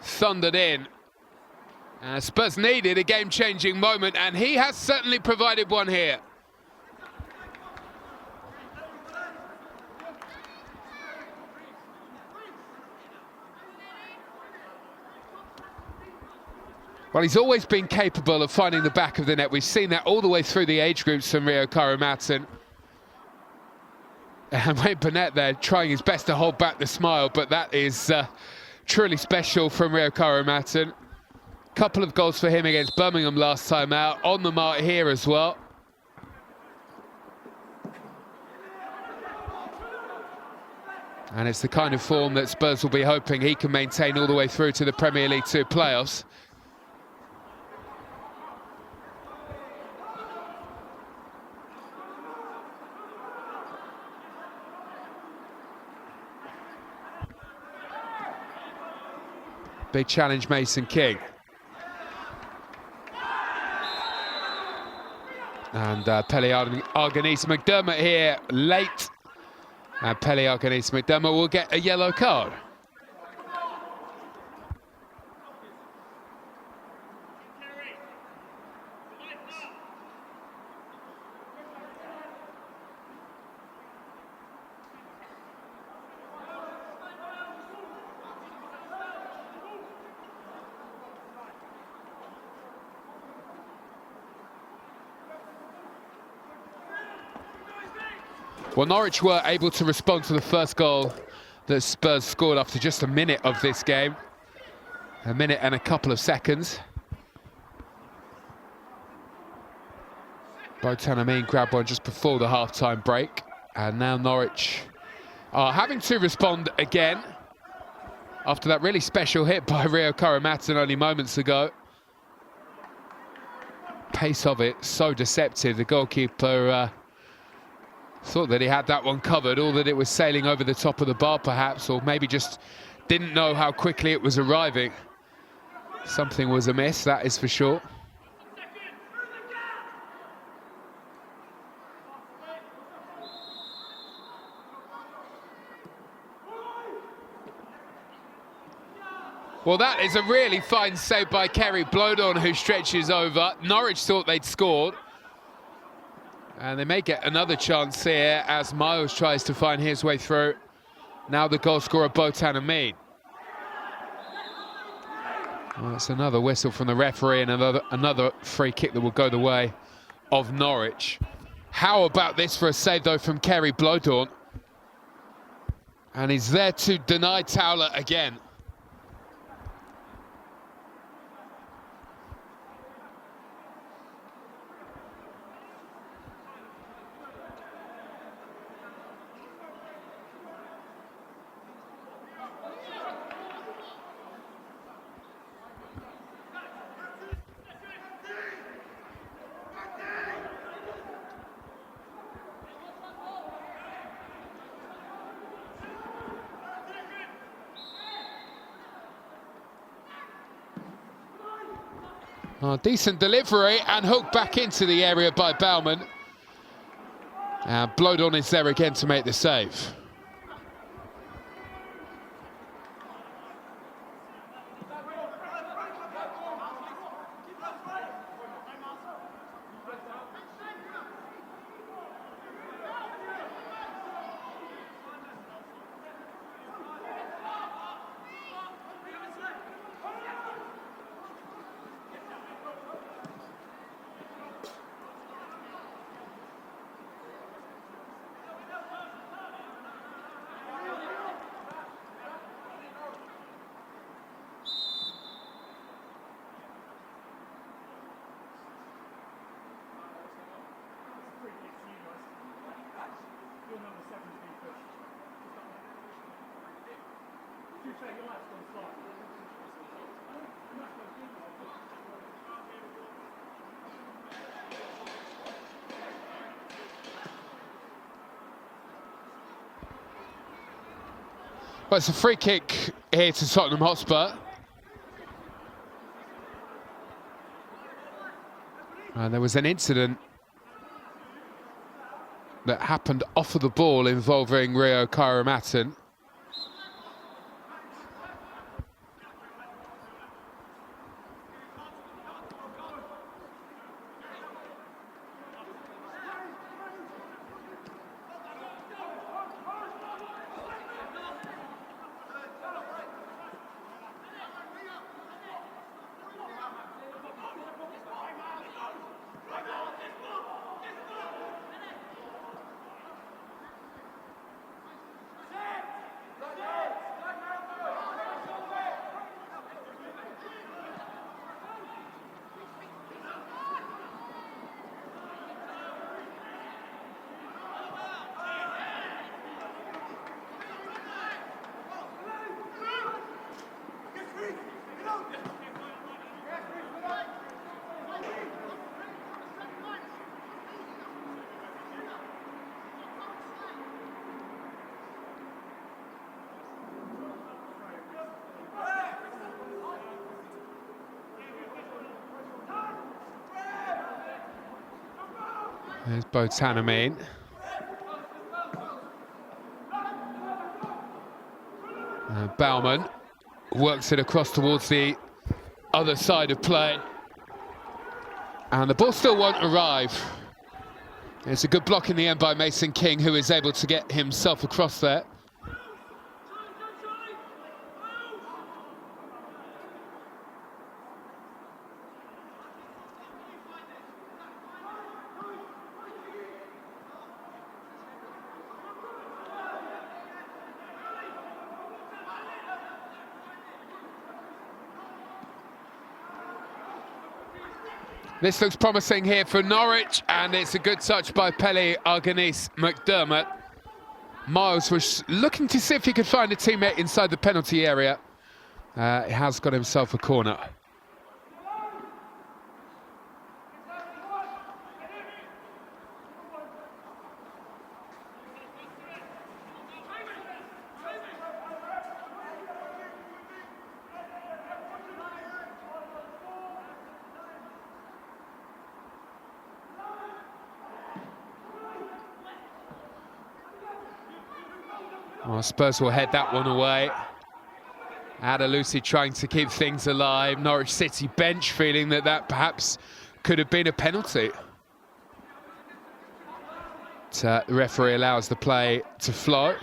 Thundered in. Spurs needed a game-changing moment, and he has certainly provided one here. Well, he's always been capable of finding the back of the net. We've seen that all the way through the age groups from Rio Karamatson. And Wayne Burnett there trying his best to hold back the smile, but that is truly special from Rio Karamatson. Couple of goals for him against Birmingham last time out, on the mark here as well. And it's the kind of form that Spurs will be hoping he can maintain all the way through to the Premier League 2 playoffs. Big challenge, Mason King. And Pele Arganisa McDermott here late. And Pele Arganisa McDermott will get a yellow card. Well, Norwich were able to respond to the first goal that Spurs scored after just a minute of this game. A minute and a couple of seconds. Tottenham grabbed one just before the half-time break. And now Norwich are having to respond again after that really special hit by Rio Karamatsan only moments ago. Pace of it, so deceptive. The goalkeeper thought that he had that one covered, or that it was sailing over the top of the bar perhaps, or maybe just didn't know how quickly it was arriving. Something was amiss, that is for sure. Well, that is a really fine save by Kerry Blodon, who stretches over. Norwich thought they'd scored. And they may get another chance here as Miles tries to find his way through. Now the goal scorer, Tottenham. Well, it's another whistle from the referee and another free kick that will go the way of Norwich. How about this for a save, though, from Kerry Blodon? And he's there to deny Towler again. Oh, decent delivery and hooked back into the area by Baumann. And Blodon is there again to make the save. Well, it's a free kick here to Tottenham Hotspur. And there was an incident that happened off of the ball involving Rio Karamatsan. There's Tottenham. Baumann works it across towards the other side of play. And the ball still won't arrive. It's a good block in the end by Mason King, who is able to get himself across there. This looks promising here for Norwich, and it's a good touch by Pele Arganis McDermott. Miles was looking to see if he could find a teammate inside the penalty area. He has got himself a corner. Well, Spurs will head that one away. Adalusi trying to keep things alive. Norwich City bench feeling that perhaps could have been a penalty. But, the referee allows the play to flow.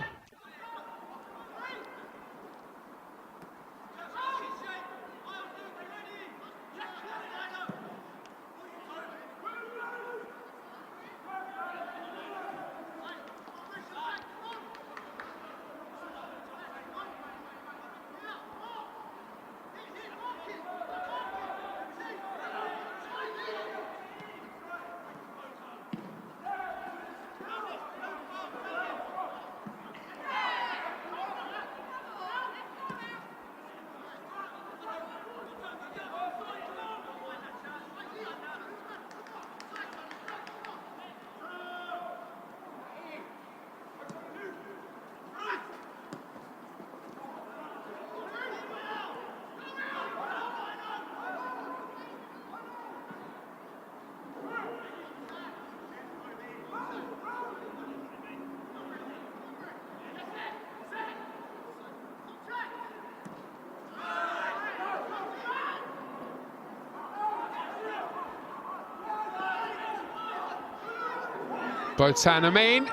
Tottenham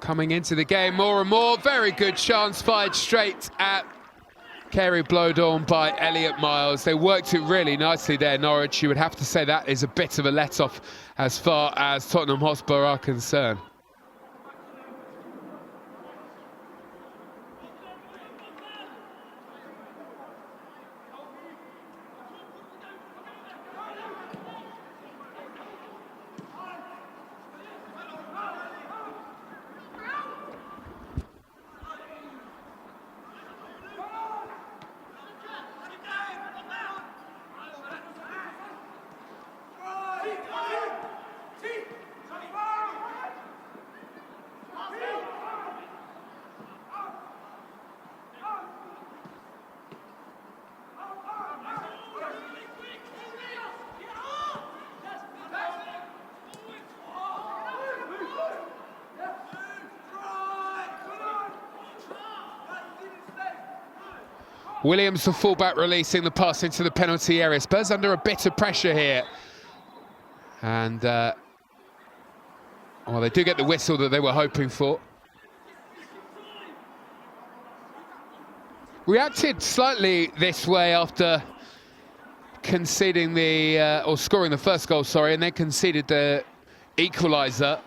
coming into the game more and more. Very good chance fired straight at Kerry, blowed on by Elliot Miles. They worked it really nicely there, Norwich. You would have to say that is a bit of a let-off as far as Tottenham Hotspur are concerned. Williams, the fullback, releasing the pass into the penalty area. Spurs under a bit of pressure here. And, well, they do get the whistle that they were hoping for. Reacted slightly this way after conceding the, or scoring the first goal, sorry, and then conceded the equaliser.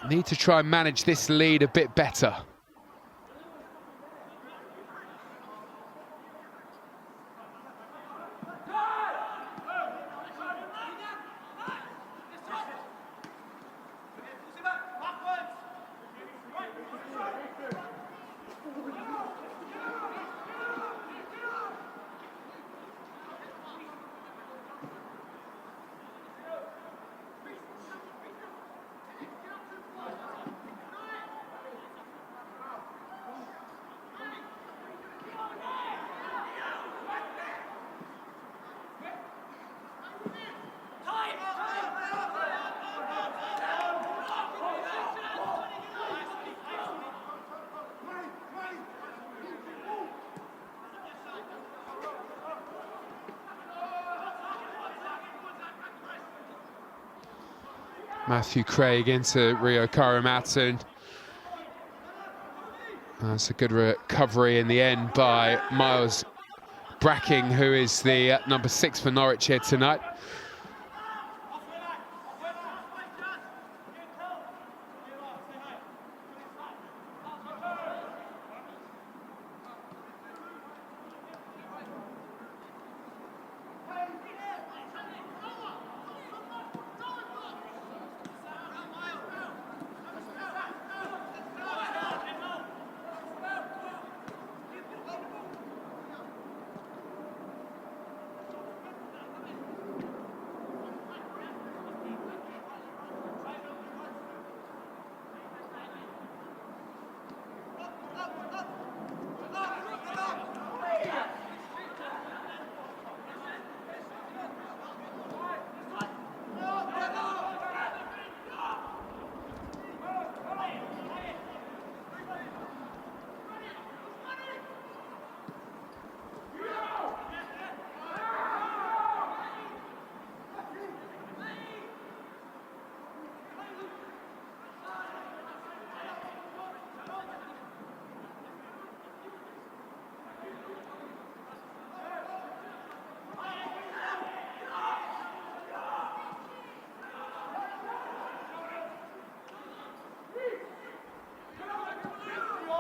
Need to try and manage this lead a bit better. Matthew Craig into Rio Karamatun. That's a good recovery in the end by Miles Bracking, who is the number 6 for Norwich here tonight.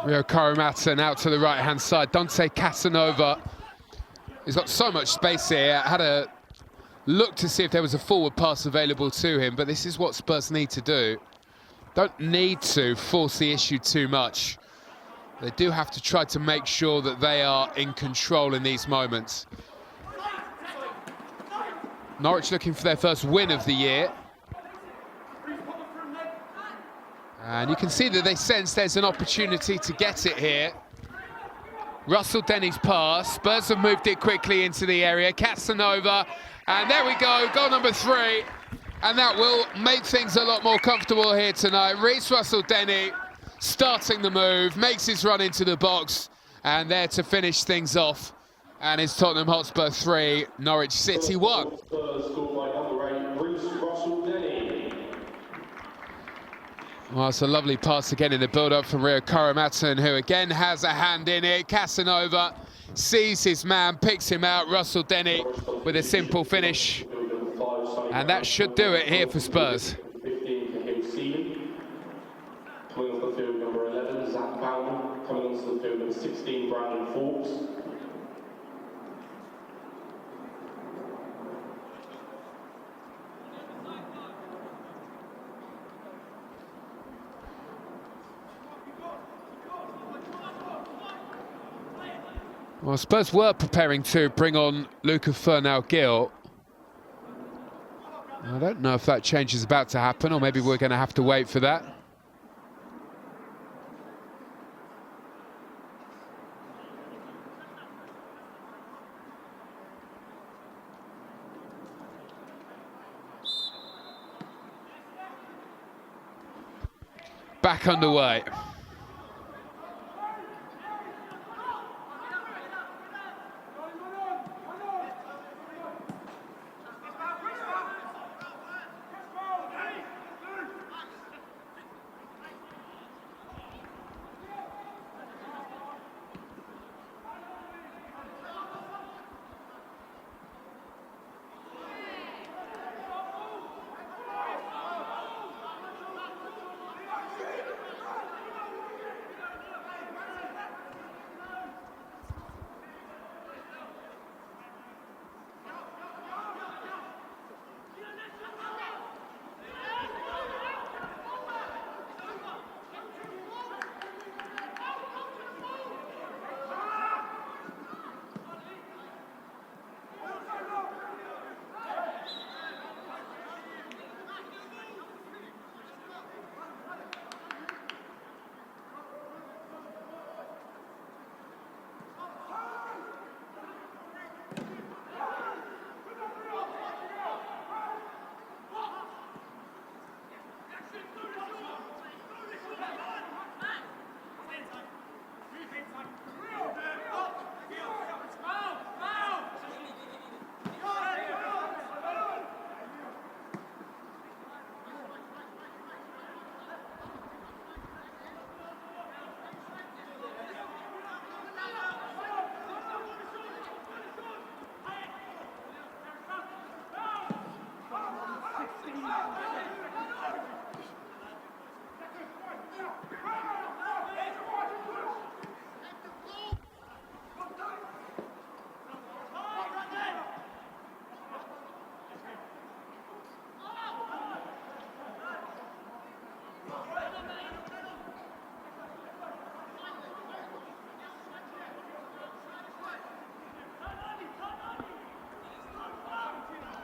Rio Karamatun out to the right-hand side. Dante Casanova. He's got so much space here. Had a look to see if there was a forward pass available to him, but this is what Spurs need to do. Don't need to force the issue too much. They do have to try to make sure that they are in control in these moments. Norwich looking for their first win of the year. And you can see that they sense there's an opportunity to get it here. Russell Denny's pass. Spurs have moved it quickly into the area. Casanova. And there we go, goal number 3. And that will make things a lot more comfortable here tonight. Reece Russell-Denny starting the move, makes his run into the box. And there to finish things off. And it's Tottenham Hotspur 3, Norwich City 1. Well, it's a lovely pass again in the build-up from Rio Karamatun, who again has a hand in it. Casanova sees his man, picks him out. Russell-Denny with a simple finish. And that should do it here for Spurs. 15 for coming off the field, number 11, Zach Bowman. Coming onto the field, number 16, Brandon Forbes. Well, Spurs were preparing to bring on Luca Fernal-Gil. I don't know if that change is about to happen, or maybe we're going to have to wait for that. Back underway.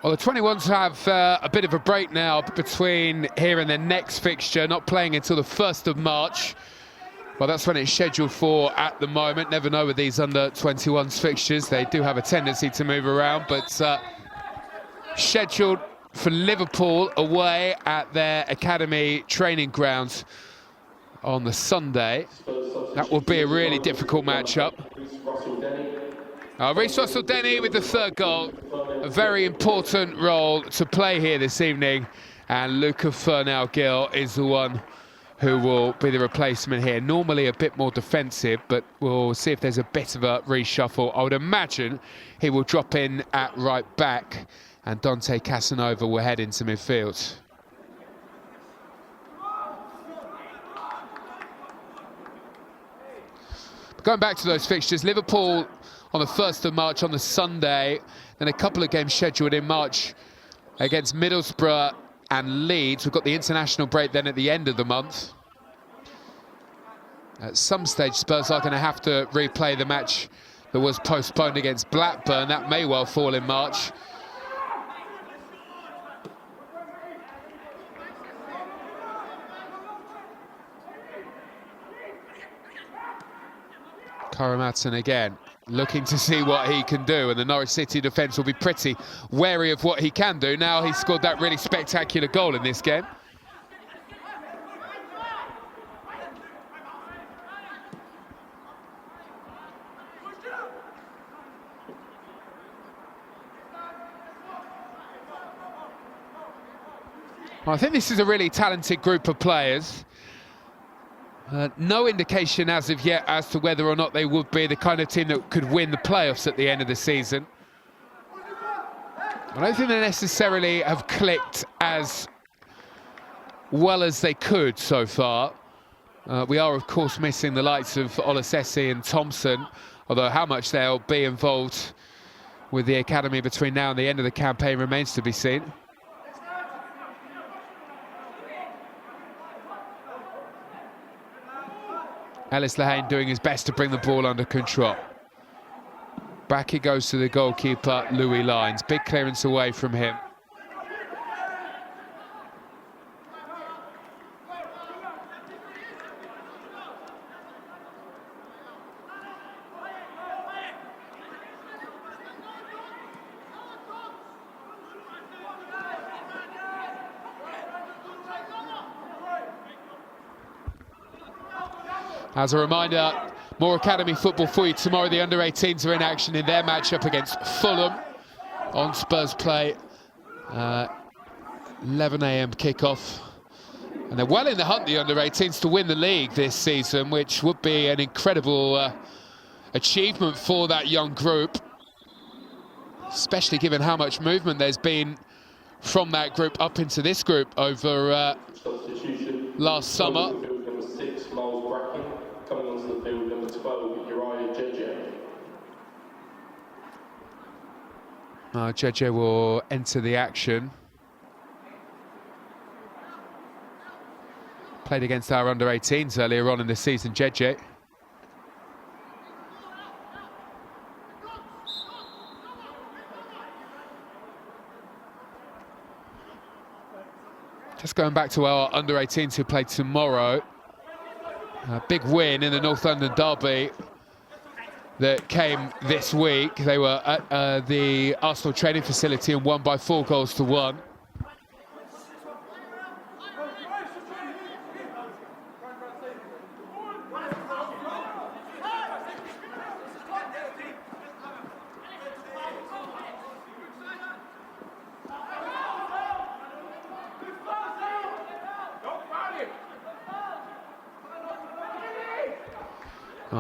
Well, the 21s have a bit of a break now between here and their next fixture, not playing until the 1st of March. Well, that's when it's scheduled for at the moment. Never know with these under-21s fixtures. They do have a tendency to move around, but scheduled for Liverpool away at their academy training grounds on the Sunday. That will be a really difficult matchup. Reece Russell-Denny with the 3rd goal. A very important role to play here this evening. And Luca Furnell-Gill is the one who will be the replacement here. Normally a bit more defensive, but we'll see if there's a bit of a reshuffle. I would imagine he will drop in at right back and Dante Casanova will head into midfield. Going back to those fixtures, Liverpool on the 1st of March on the Sunday, then a couple of games scheduled in March against Middlesbrough and Leeds. We've got the international break then at the end of the month. At some stage, Spurs are going to have to replay the match that was postponed against Blackburn. That may well fall in March. Karamatson again, looking to see what he can do, and the Norwich City defence will be pretty wary of what he can do. Now he's scored that really spectacular goal in this game. Well, I think this is a really talented group of players. No indication as of yet as to whether or not they would be the kind of team that could win the playoffs at the end of the season. I don't think they necessarily have clicked as well as they could so far. We are, of course, missing the likes of Olasesi and Thompson, although how much they'll be involved with the academy between now and the end of the campaign remains to be seen. Ellis Lehane doing his best to bring the ball under control. Back it goes to the goalkeeper, Louis Lyons. Big clearance away from him. As a reminder, more academy football for you tomorrow. The under-18s are in action in their matchup against Fulham on Spurs Play. 11 AM kickoff. And they're well in the hunt, the under-18s, to win the league this season, which would be an incredible achievement for that young group, especially given how much movement there's been from that group up into this group over last summer. Jeje will enter the action. Played against our under-18s earlier on in the season, Jeje. Just going back to our under-18s who play tomorrow. A big win in the North London derby that came this week. They were at the Arsenal training facility and won by 4 goals to 1.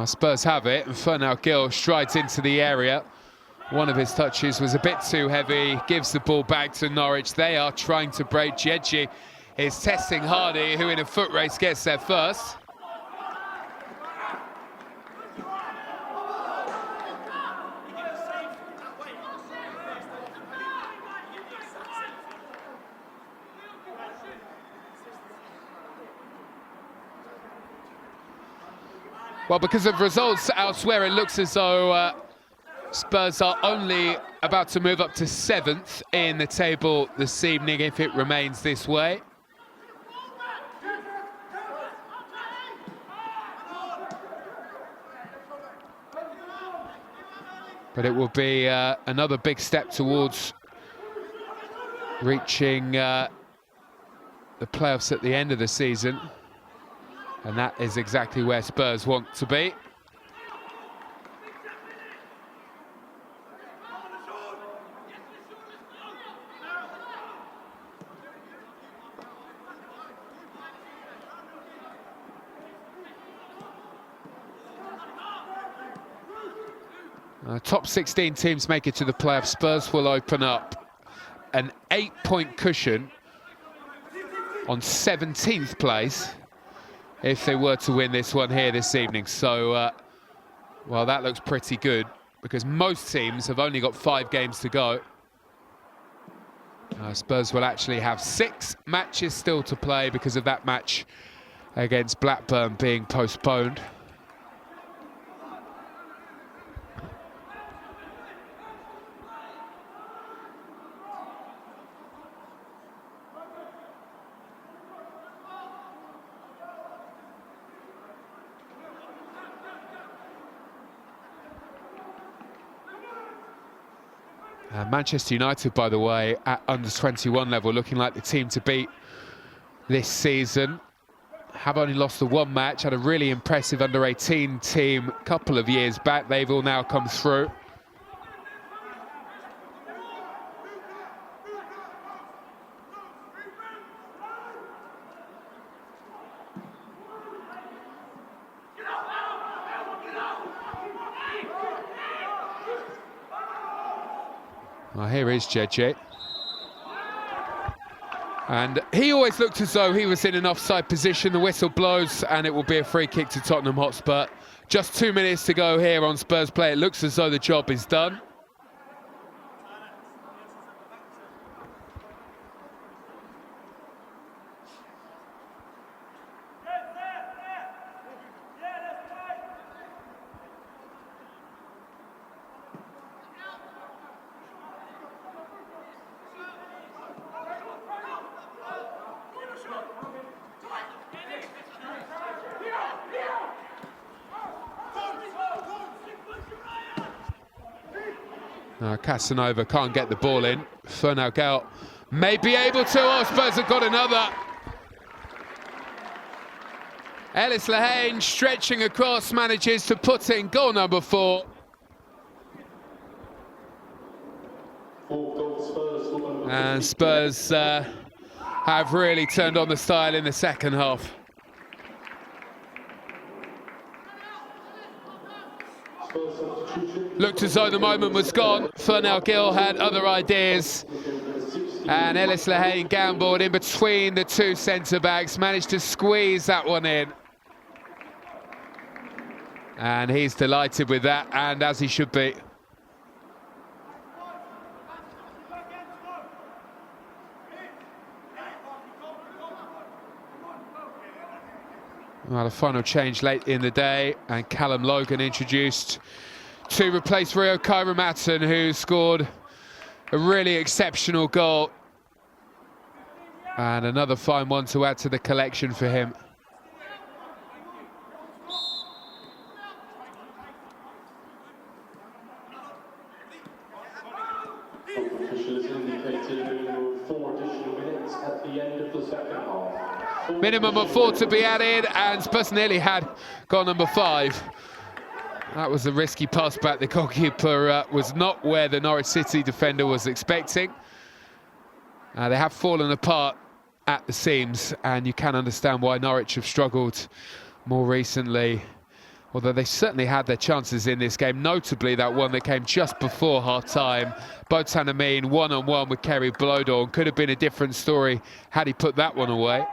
Spurs have it, and Furnell-Gill strides into the area. One of his touches was a bit too heavy, gives the ball back to Norwich. They are trying to break. Jeje is testing Hardy, who in a foot race gets there first. Well, because of results elsewhere, it looks as though Spurs are only about to move up to 7th in the table this evening if it remains this way. But it will be another big step towards reaching the playoffs at the end of the season. And that is exactly where Spurs want to be. Top 16 teams make it to the playoffs. Spurs will open up an 8-point cushion on 17th place if they were to win this one here this evening. So, well, that looks pretty good because most teams have only got 5 games to go. Spurs will actually have 6 matches still to play because of that match against Blackburn being postponed. Manchester United, by the way, at under-21 level, looking like the team to beat this season. Have only lost the 1 match, had a really impressive under-18 team a couple of years back. They've all now come through. Well, here is JJ. And he always looked as though he was in an offside position. The whistle blows and it will be a free kick to Tottenham Hotspur. Just 2 minutes to go here on Spurs play. It looks as though the job is done. Casanova can't get the ball in. Fernal may be able to. Oh, Spurs have got another. Ellis Lehane stretching across, manages to put in goal number 4. And Spurs have really turned on the style in the second half. Looked as though the moment was gone. Fernal had other ideas. And Ellis Lehane gambled in between the 2 centre-backs, managed to squeeze that one in. And he's delighted with that, and as he should be. Well, a final change late in the day, and Callum Logan introduced to replace Rio Kairumathan, who scored a really exceptional goal. And another fine one to add to the collection for him. Officials indicated 4 additional minutes at the end of the second half. Minimum of 4 to be added, and Spurs nearly had goal number 5. That was a risky pass back. The goalkeeper was not where the Norwich City defender was expecting. They have fallen apart at the seams, and you can understand why Norwich have struggled more recently. Although they certainly had their chances in this game, notably that one that came just before half-time. Botan Amin one-on-one with Kerry Blodorn. Could have been a different story had he put that one away.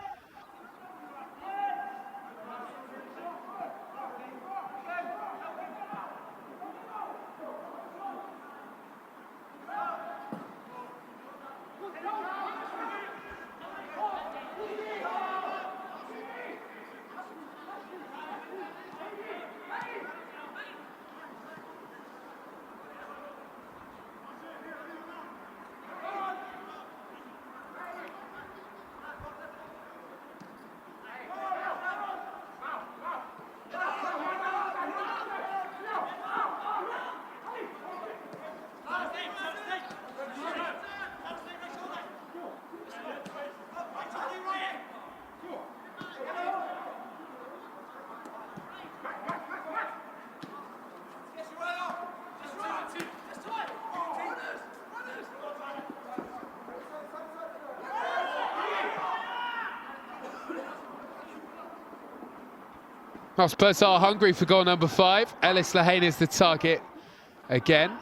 Well, Spurs are hungry for goal number 5. Ellis Lehane is the target again.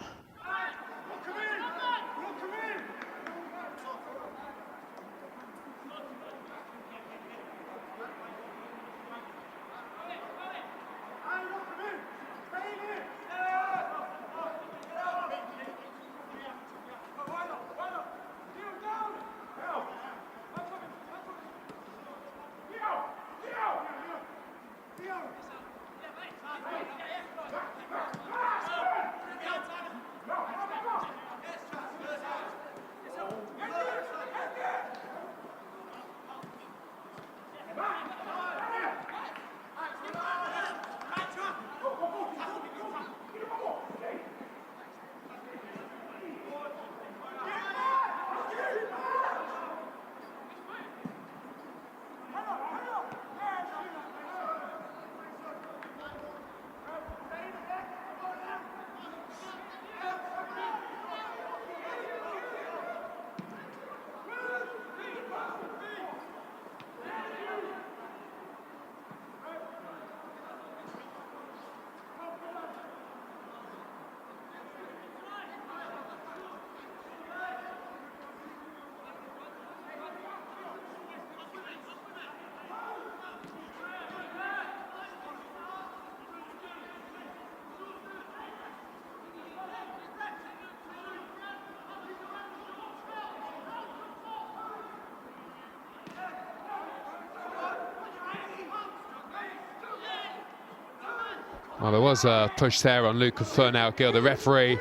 Well, there was a push there on Luca Furnau-Gil. The referee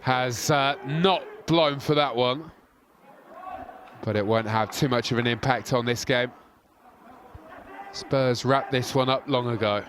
has not blown for that one, but it won't have too much of an impact on this game. Spurs wrapped this one up long ago.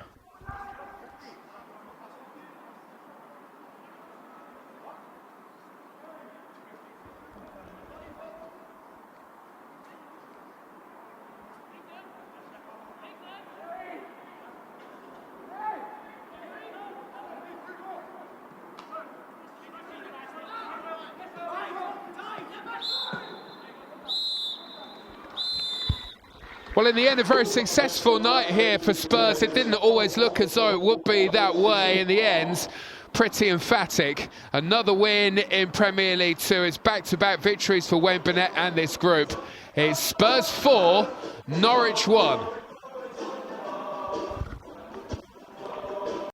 Well, in the end, a very successful night here for Spurs. It didn't always look as though it would be that way. In the end, pretty emphatic. Another win in Premier League 2. It's back-to-back victories for Wayne Burnett and this group. It's Spurs 4, Norwich 1.